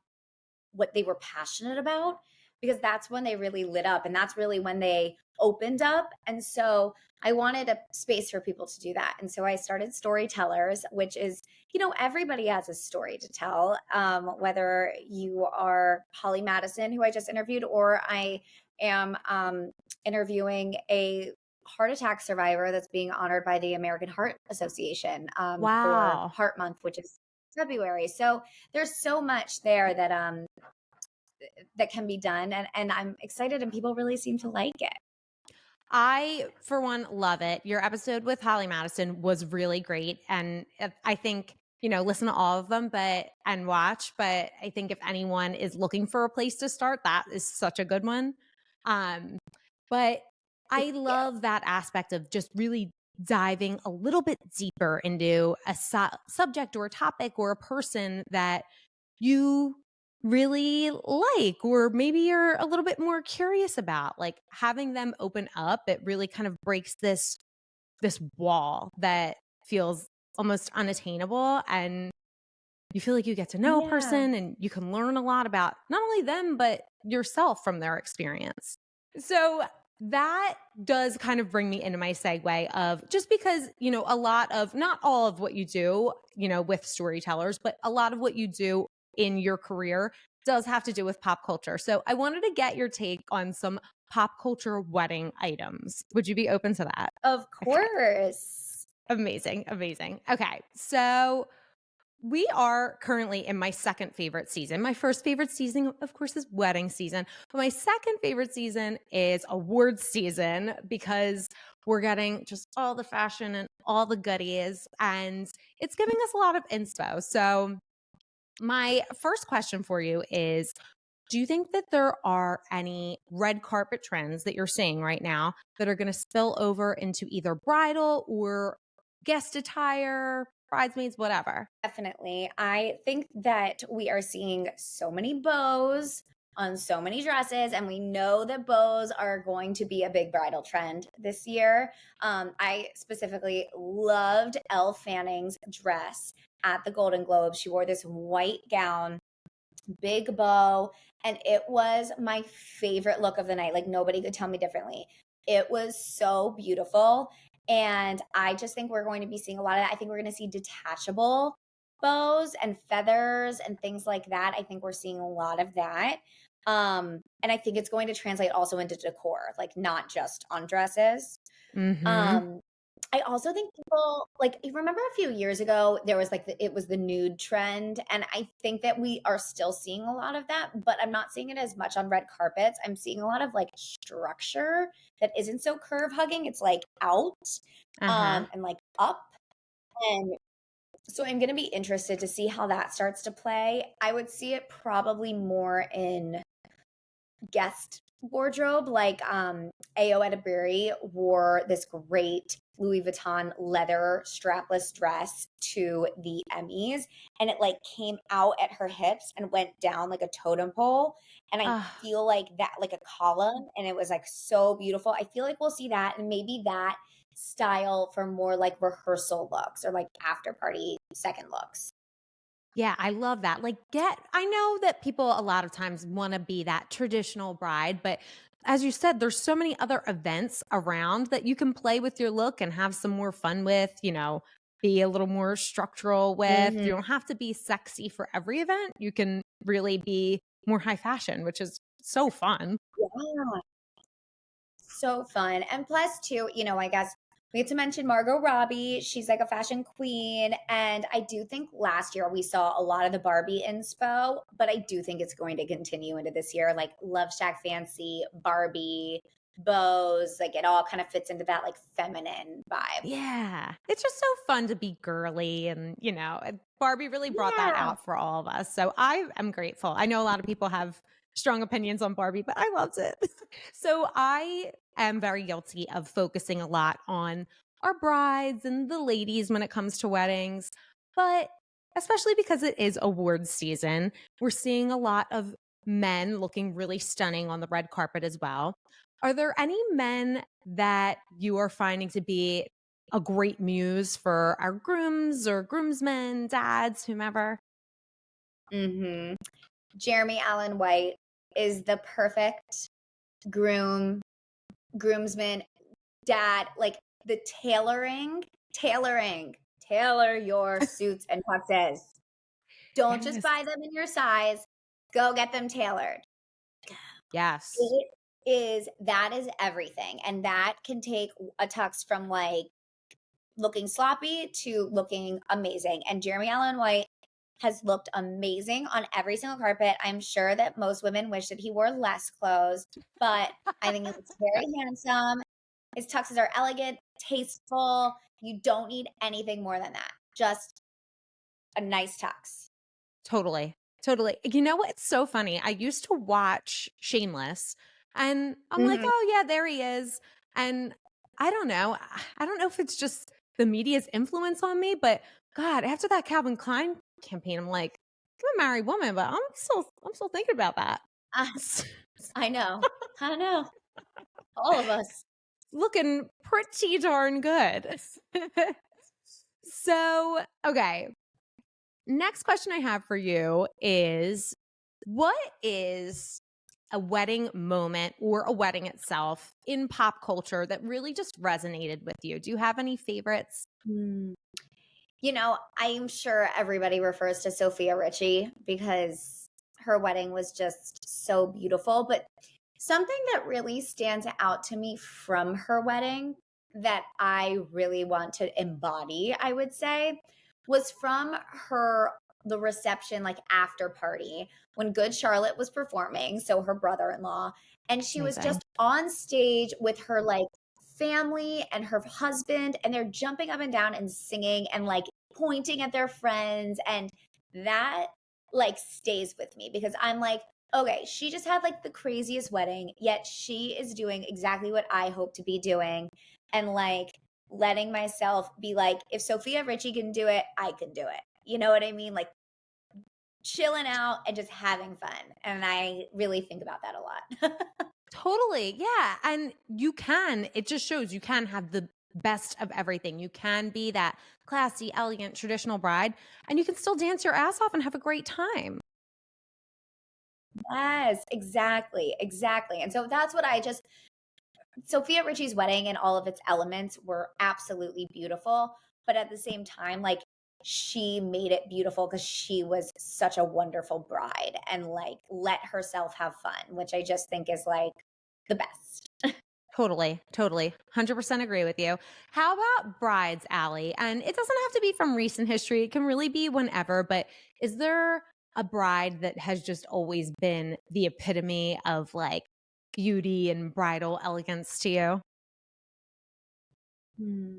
what they were passionate about because that's when they really lit up and that's really when they opened up. And so I wanted a space for people to do that. And so I started Storytellers, which is, everybody has a story to tell, whether you are Holly Madison, who I just interviewed, or I am interviewing a heart attack survivor that's being honored by the American Heart Association for Heart Month, which is February. So there's so much there that can be done. And I'm excited and people really seem to like it. I, for one, love it. Your episode with Holly Madison was really great. And I think, listen to all of them and watch. But I think if anyone is looking for a place to start, that is such a good one. But I love that aspect of just really diving a little bit deeper into a subject or a topic or a person that you really like, or maybe you're a little bit more curious about, like having them open up. It really kind of breaks this wall that feels almost unattainable. And you feel like you get to know a person and you can learn a lot about not only them, but yourself from their experience. So that does kind of bring me into my segue of just because, a lot of, not all of what you do, with Storytellers, but a lot of what you do in your career does have to do with pop culture. So I wanted to get your take on some pop culture wedding items. Would you be open to that? Of Okay. course. Amazing. Amazing. Okay. So we are currently in my second favorite season. My first favorite season, of course, is wedding season. But my second favorite season is awards season because we're getting just all the fashion and all the goodies. And it's giving us a lot of inspo. So my first question for you is, do you think that there are any red carpet trends that you're seeing right now that are going to spill over into either bridal or guest attire, bridesmaids, whatever? Definitely. I think that we are seeing so many bows on so many dresses, and we know that bows are going to be a big bridal trend this year. I specifically loved Elle Fanning's dress at the Golden Globes. She wore this white gown, big bow, and it was my favorite look of the night. Like, nobody could tell me differently. It was so beautiful. And I just think we're going to be seeing a lot of that. I think we're going to see detachable bows and feathers and things like that. I think we're seeing a lot of that. And I think it's going to translate also into decor, like not just on dresses. Mm-hmm. Um, I also think people like, you remember a few years ago there was like it was the nude trend, and I think that we are still seeing a lot of that, but I'm not seeing it as much on red carpets. I'm seeing a lot of like structure that isn't so curve hugging. It's like out Uh-huh. and like up. And so I'm going to be interested to see how that starts to play. I would see it probably more in guest wardrobe. Like Ao Edebiri wore this great Louis Vuitton leather strapless dress to the Emmys, and it like came out at her hips and went down like a totem pole, and I Ah, feel like that, like a column, and it was like so beautiful. I feel like we'll see that, and maybe that style for more like rehearsal looks or like after party second looks. yeah, I love that. Like, I know that people a lot of times want to be that traditional bride, but as you said, there's so many other events around that you can play with your look and have some more fun with, be a little more structural with. Hmm. You don't have to be sexy for every event. You can really be more high fashion, which is so fun. Yeah. So fun. And plus, too, I guess we had to mention Margot Robbie. She's like a fashion queen. And I do think last year we saw a lot of the Barbie inspo, but I do think it's going to continue into this year. Like Love Shack Fancy, Barbie, bows, like it all kind of fits into that like feminine vibe. Yeah. It's just so fun to be girly and Barbie really brought that Yeah. out for all of us. So I am grateful. I know a lot of people have strong opinions on Barbie, but I loved it. So I am very guilty of focusing a lot on our brides and the ladies when it comes to weddings, but especially because it is awards season, we're seeing a lot of men looking really stunning on the red carpet as well. Are there any men that you are finding to be a great muse for our grooms or groomsmen, dads, whomever? Hmm. Jeremy Allen White is the perfect groomsman, dad, like the tailor your suits and tuxes. Don't just Yes. buy them in your size. Go get them tailored. Yes. That is everything. And that can take a tux from like looking sloppy to looking amazing. And Jeremy Allen White has looked amazing on every single carpet. I'm sure that most women wish that he wore less clothes, but I think he looks very handsome. His tuxes are elegant, tasteful. You don't need anything more than that. Just a nice tux. Totally. Totally. You know what? It's so funny. I used to watch Shameless and I'm like, Mhm. oh, yeah, there he is. And I don't know. I don't know if it's just the media's influence on me, but God, after that Calvin Klein campaign, I'm like, I'm a married woman, but I'm still thinking about that. Ah, I know. I know. All of us. Looking pretty darn good. So, okay. Next question I have for you is, what is a wedding moment or a wedding itself in pop culture that really just resonated with you? Do you have any favorites? Mm. I'm sure everybody refers to Sophia Richie because her wedding was just so beautiful. But something that really stands out to me from her wedding that I really want to embody, I would say, was from the reception, like after party, when Good Charlotte was performing, so her brother-in-law, and she was Amazing. just on stage with her like family and her husband, and they're jumping up and down and singing and like pointing at their friends, and that like stays with me because I'm like, okay, she just had like the craziest wedding, yet she is doing exactly what I hope to be doing, and like letting myself be like, if Sophia Richie can do it, I can do it. You know what I mean? Like chilling out and just having fun. And I really think about that a lot. Totally. Yeah. And it just shows you can have the best of everything. You can be that classy, elegant, traditional bride, and you can still dance your ass off and have a great time. Yes, exactly. Exactly. And so that's what Sophia Richie's wedding and all of its elements were absolutely beautiful. But at the same time, like she made it beautiful because she was such a wonderful bride and like let herself have fun, which I just think is like the best. Totally. 100% agree with you. How about brides, Allie? And it doesn't have to be from recent history. It can really be whenever, but is there a bride that has just always been the epitome of like beauty and bridal elegance to you? Hmm.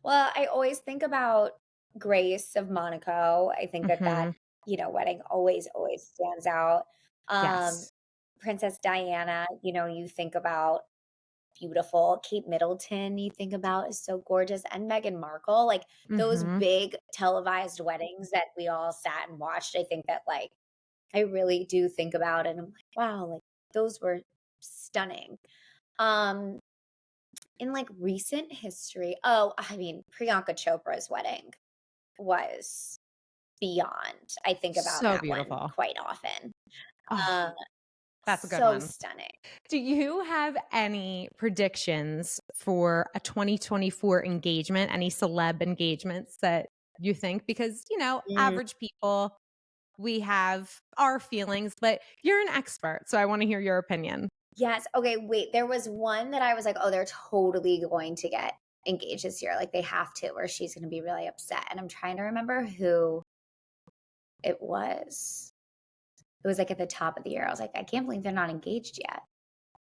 Well, I always think about Grace of Monaco. I think that, Mm-hmm. wedding always stands out. Um, Yes. Princess Diana, you think about beautiful. Kate Middleton, you think about is so gorgeous. And Meghan Markle, like those Mm-hmm. big televised weddings that we all sat and watched. I think that like I really do think about and I'm like, wow, like those were stunning. Um, in like recent history, I mean, Priyanka Chopra's wedding was beyond. I think about So that one beautiful. quite often. Oh, Uh, that's a good so one. stunning. Do you have any predictions for a 2024 engagement? Any celeb engagements that you think? Because, Mm, average people, we have our feelings, but you're an expert. So I want to hear your opinion. yes. Okay. Wait. There was one that I was like, oh, they're totally going to get engaged this year. Like they have to, or she's going to be really upset. And I'm trying to remember who it was. It was like at the top of the year. I was like, I can't believe they're not engaged yet.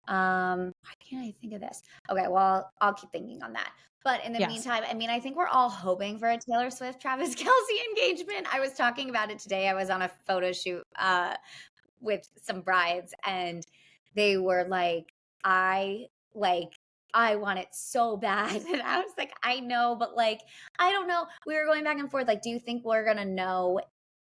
Why can't I think of this? Okay, well, I'll keep thinking on that. But in the Yes. meantime, I mean, I think we're all hoping for a Taylor Swift Travis Kelsey engagement. I was talking about it today. I was on a photo shoot with some brides and they were like I want it so bad. And I was like, I know, but like, I don't know. We were going back and forth. Like, do you think we're gonna know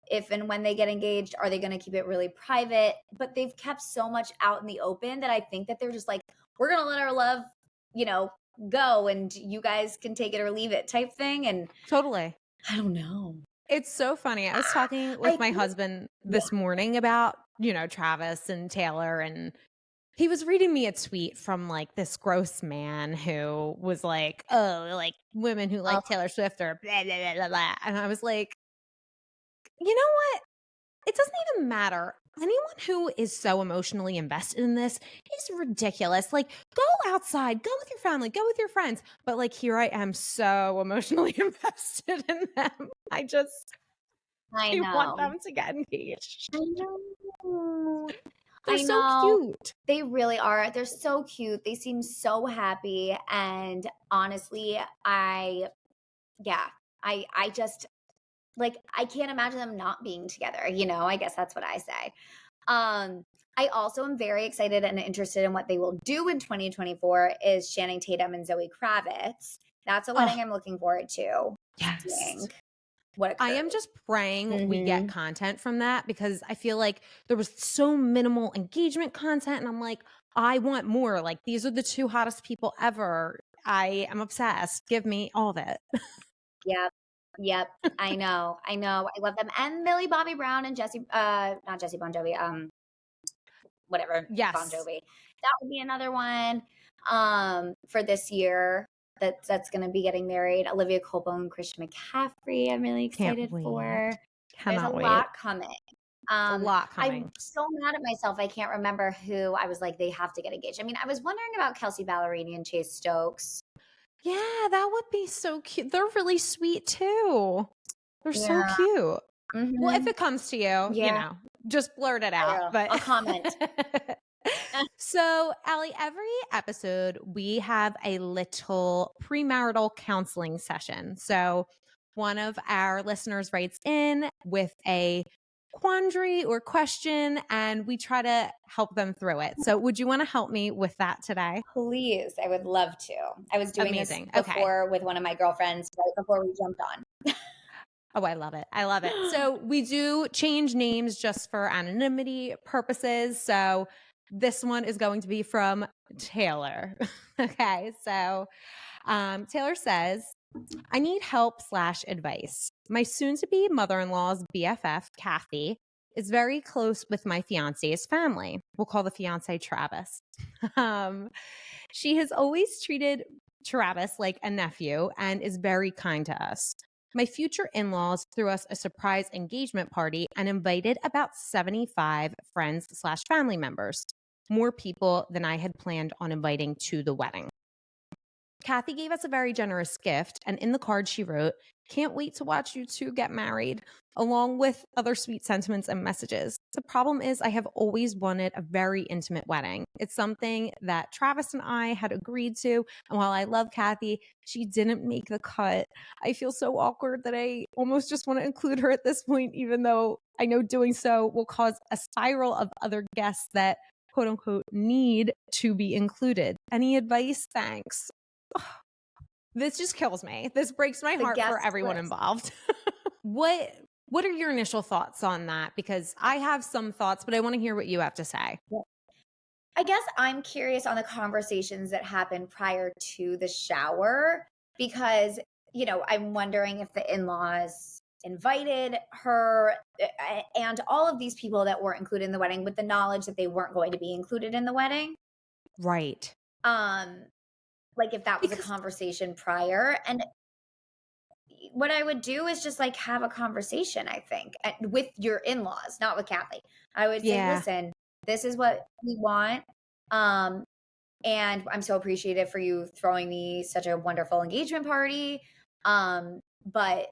if and when they get engaged? Are they gonna keep it really private? But they've kept so much out in the open that I think that they're just like, we're gonna let our love, you know, go and you guys can take it or leave it type thing. And Totally. I don't know. It's so funny. I was talking I with my think husband yeah. this morning about, Travis and Taylor, and he was reading me a tweet from like this gross man who was like, oh, like women who Oh, like Taylor Swift or blah, blah, blah, blah, blah. And I was like, you know what? It doesn't even matter. Anyone who is so emotionally invested in this is ridiculous. Like, go outside, go with your family, go with your friends. But like, here I am so emotionally invested in them. I I want know. them to get engaged. I know. They're I so know. cute. They really are. They're so cute. They seem so happy. And honestly, yeah, I just like, I can't imagine them not being together. I guess that's what I say. I also am very excited and interested in what they will do in 2024 is Channing Tatum and Zoe Kravitz. That's a wedding Oh, I'm looking forward to yes. seeing what I am occurs. just praying we get Hmm. content from that because I feel like there was so minimal engagement content. And I'm like, I want more. Like, these are the two hottest people ever. I am obsessed. Give me all of it. Yep. Yep. I know. I know. I love them. And Millie Bobby Brown and not Jesse Bon Jovi, whatever, Bon Yes. Jovi. That would be another one for this year. that's going to be getting married. Olivia Colbo and Christian McCaffrey. I'm really excited for. There's a lot coming. A lot coming. I'm so mad at myself. I can't remember who I was like, they have to get engaged. I mean, I was wondering about Kelsey Ballerini and Chase Stokes. Yeah, that would be so cute. They're really sweet too. They're so cute. Mm-hmm. Well, if it comes to you, you know, just blurt it out. But I'll comment. So, Allie, every episode we have a little premarital counseling session. So one of our listeners writes in with a quandary or question, and we try to help them through it. So would you want to help me with that today? Please, I would love to. I was doing this before with one of my girlfriends right before we jumped on. Oh, I love it. I love it. So we do change names just for anonymity purposes. So this one is going to be from Taylor. Okay. So Taylor says, I need help/advice. My soon-to-be mother-in-law's BFF, Kathy, is very close with my fiance's family. We'll call the fiance Travis. She has always treated Travis like a nephew and is very kind to us. My future in-laws threw us a surprise engagement party and invited about 75 friends/family members, more people than I had planned on inviting to the wedding. Kathy gave us a very generous gift, and in the card she wrote, "Can't wait to watch you two get married," along with other sweet sentiments and messages. The problem is I have always wanted a very intimate wedding. It's something that Travis and I had agreed to, and while I love Kathy, she didn't make the cut. I feel so awkward that I almost just want to include her at this point, even though I know doing so will cause a spiral of other guests that, quote unquote, need to be included. Any advice? Thanks. This just kills me. This breaks my heart for everyone involved. What are your initial thoughts on that? Because I have some thoughts, but I want to hear what you have to say. I guess I'm curious on the conversations that happened prior to the shower, because, you know, I'm wondering if the in-laws invited her and all of these people that weren't included in the wedding with the knowledge that they weren't going to be included in the wedding. Right. Like if that was a conversation prior. And what I would do is just like have a conversation, I think, with your in-laws, not with Kathy. I would say, listen, this is what we want. And I'm so appreciative for you throwing me such a wonderful engagement party. But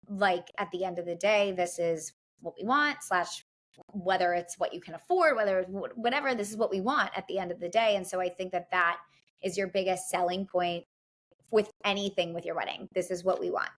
like at the end of the day, this is what we want, / whether it's what you can afford, whether whatever, this is what we want at the end of the day. And so I think that is your biggest selling point with anything with your wedding. This is what we want.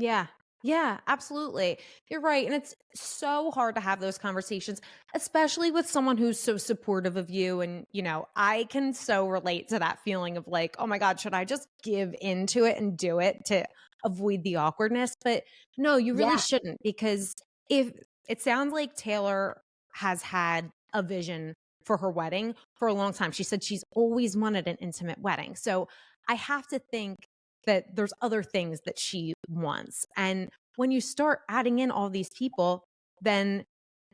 Yeah. Yeah, absolutely. You're right. And it's so hard to have those conversations, especially with someone who's so supportive of you. And, you know, I can so relate to that feeling of like, oh my God, should I just give into it and do it to avoid the awkwardness? But no, you really shouldn't, because if it sounds like Taylor has had a vision for her wedding for a long time. She said she's always wanted an intimate wedding. So I have to think that there's other things that she wants. And when you start adding in all these people, then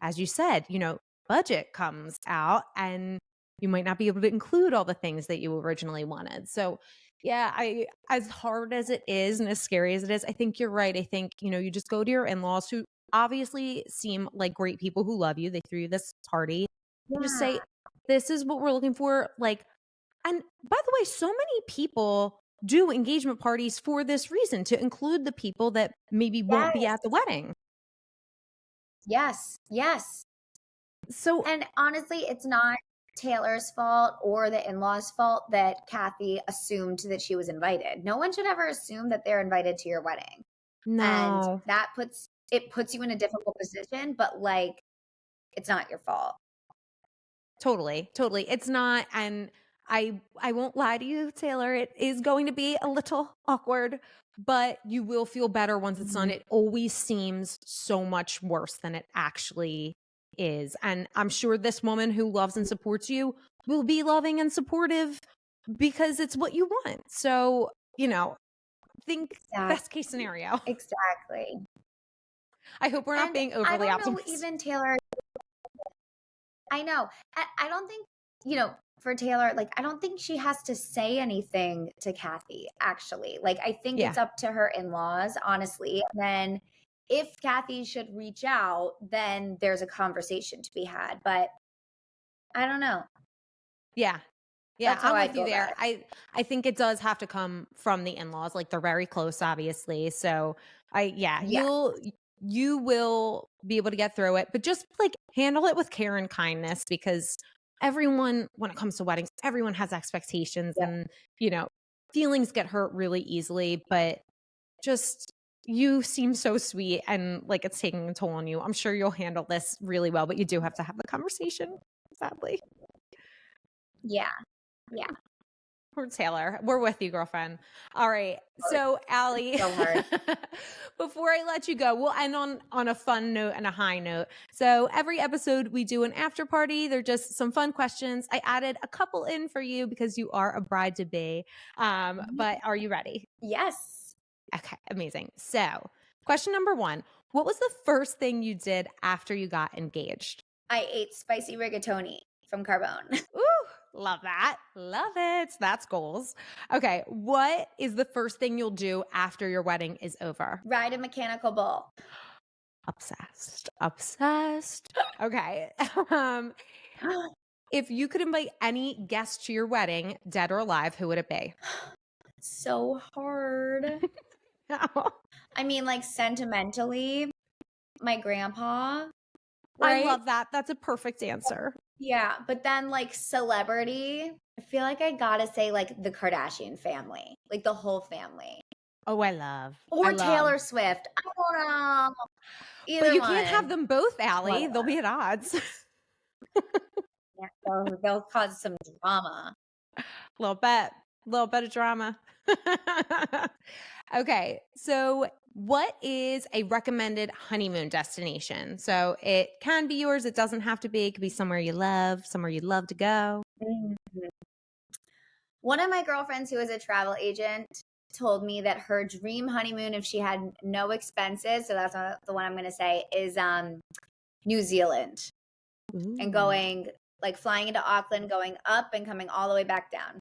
as you said, you know, budget comes out and you might not be able to include all the things that you originally wanted. So yeah, as hard as it is and as scary as it is, I think you're right. I think, you know, you just go to your in-laws who obviously seem like great people who love you. They threw you this party. Just say, this is what we're looking for. Like, and by the way, so many people do engagement parties for this reason, to include the people that maybe won't be at the wedding. Yes. So, and honestly, it's not Taylor's fault or the in-laws' fault that Kathy assumed that she was invited. No one should ever assume that they're invited to your wedding. No. And that puts you in a difficult position, but like, it's not your fault. Totally. It's not. And I won't lie to you, Taylor. It is going to be a little awkward, but you will feel better once it's done. It always seems so much worse than it actually is. And I'm sure this woman who loves and supports you will be loving and supportive because it's what you want. So, you know, think best case scenario. Exactly. I hope we're not being overly optimistic. Even Taylor, I know. I don't think, you know, for Taylor, like, I don't think she has to say anything to Kathy, actually. Like, I think it's up to her in-laws, honestly. And then if Kathy should reach out, then there's a conversation to be had. But I don't know. Yeah. That's how I'm I'd with you go there. about it. I think it does have to come from the in-laws. Like, they're very close, obviously. So Yeah. you will be able to get through it, but just like handle it with care and kindness, because everyone, when it comes to weddings, everyone has expectations and, you know, feelings get hurt really easily, but just, you seem so sweet and like it's taking a toll on you. I'm sure you'll handle this really well, but you do have to have the conversation, sadly. Yeah. Poor Taylor. We're with you, girlfriend. All right. So, Allie, So hard. before I let you go, we'll end on a fun note and a high note. So every episode we do an after party. They're just some fun questions. I added a couple in for you because you are a bride to be. But are you ready? Yes. Okay, amazing. So, question number 1, what was the first thing you did after you got engaged? I ate spicy rigatoni from Carbone. Ooh, love that. Love it. That's goals. Okay, what is the first thing you'll do after your wedding is over? Ride a mechanical bull. Obsessed. Okay. If you could invite any guest to your wedding, dead or alive, who would it be? So hard. I mean, like, sentimentally, my grandpa. Right? I love that. That's a perfect answer. Yeah, but then, like, celebrity, I feel like I gotta say, like, the Kardashian family, like, the whole family. Oh, I love. Or Taylor Swift. I don't know. Either But you one. can't have them both, Allie. Whatever. They'll be at odds. Yeah, they'll cause some drama. Little bit of drama. Okay, so what is a recommended honeymoon destination? So it can be yours. It doesn't have to be. It could be somewhere you love, somewhere you'd love to go. Mhm. One of my girlfriends who is a travel agent told me that her dream honeymoon, if she had no expenses, so that's not the one I'm going to say, is New Zealand. Ooh. And going, like, flying into Auckland, going up and coming all the way back down.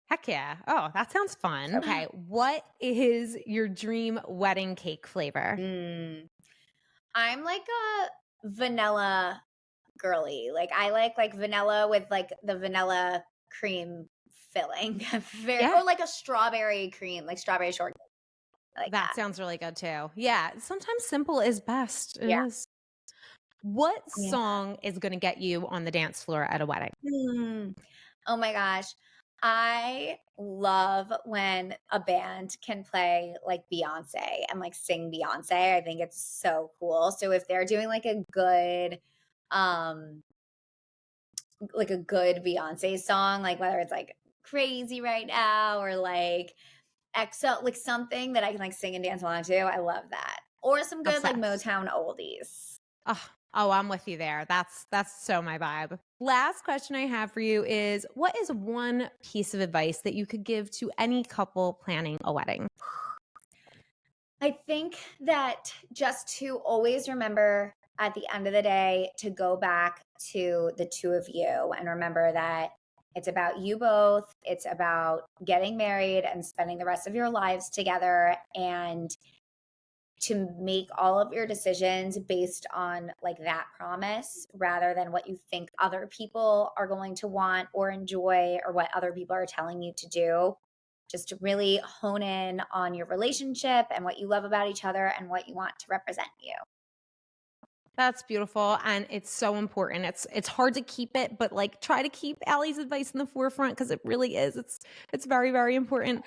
Heck yeah. Oh, that sounds fun. Okay, what is your dream wedding cake flavor? I'm like a vanilla girly. Like, I like vanilla with like the vanilla cream filling. Or like a strawberry cream, like strawberry shortcake. Like that sounds really good too. Yeah, sometimes simple is best. It is. What song is going to get you on the dance floor at a wedding? Oh my gosh. I love when a band can play like Beyonce and like sing Beyonce. I think it's so cool. So if they're doing like a good Beyonce song, like whether it's like Crazy right now or like EXO, like something that I can like sing and dance along to, I love that. Or some good like Motown oldies. Oh, I'm with you there. That's so my vibe. Last question I have for you is, what is one piece of advice that you could give to any couple planning a wedding? I think that just to always remember at the end of the day to go back to the two of you and remember that it's about you both. It's about getting married and spending the rest of your lives together, and to make all of your decisions based on like that promise rather than what you think other people are going to want or enjoy or what other people are telling you to do. Just to really hone in on your relationship and what you love about each other and what you want to represent you. That's beautiful. And it's so important. It's hard to keep it, but like try to keep Allie's advice in the forefront because it really is. It's very, very important.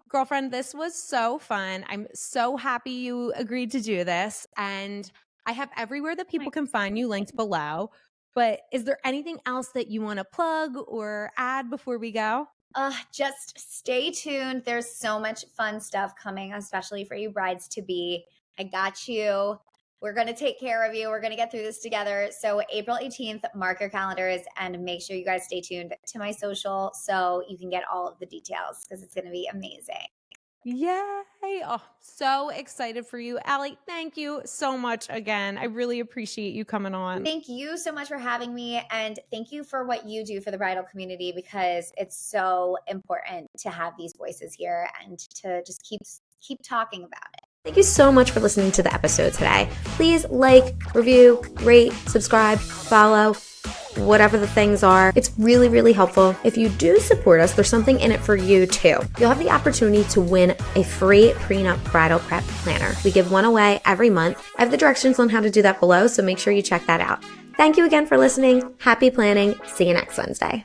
Girlfriend, this was so fun. I'm so happy you agreed to do this. And I have everywhere that people can find you linked below. But is there anything else that you want to plug or add before we go? Just stay tuned. There's so much fun stuff coming, especially for you brides to be. I got you. We're going to take care of you. We're going to get through this together. So April 18th, mark your calendars and make sure you guys stay tuned to my social so you can get all of the details because it's going to be amazing. Yay. Oh, so excited for you. Allie, thank you so much again. I really appreciate you coming on. Thank you so much for having me. And thank you for what you do for the bridal community, because it's so important to have these voices here and to just keep talking about it. Thank you so much for listening to the episode today. Please like, review, rate, subscribe, follow, whatever the things are. It's really, really helpful. If you do support us, there's something in it for you too. You'll have the opportunity to win a free Pre Nup bridal prep planner. We give one away every month. I have the directions on how to do that below, so make sure you check that out. Thank you again for listening. Happy planning. See you next Wednesday.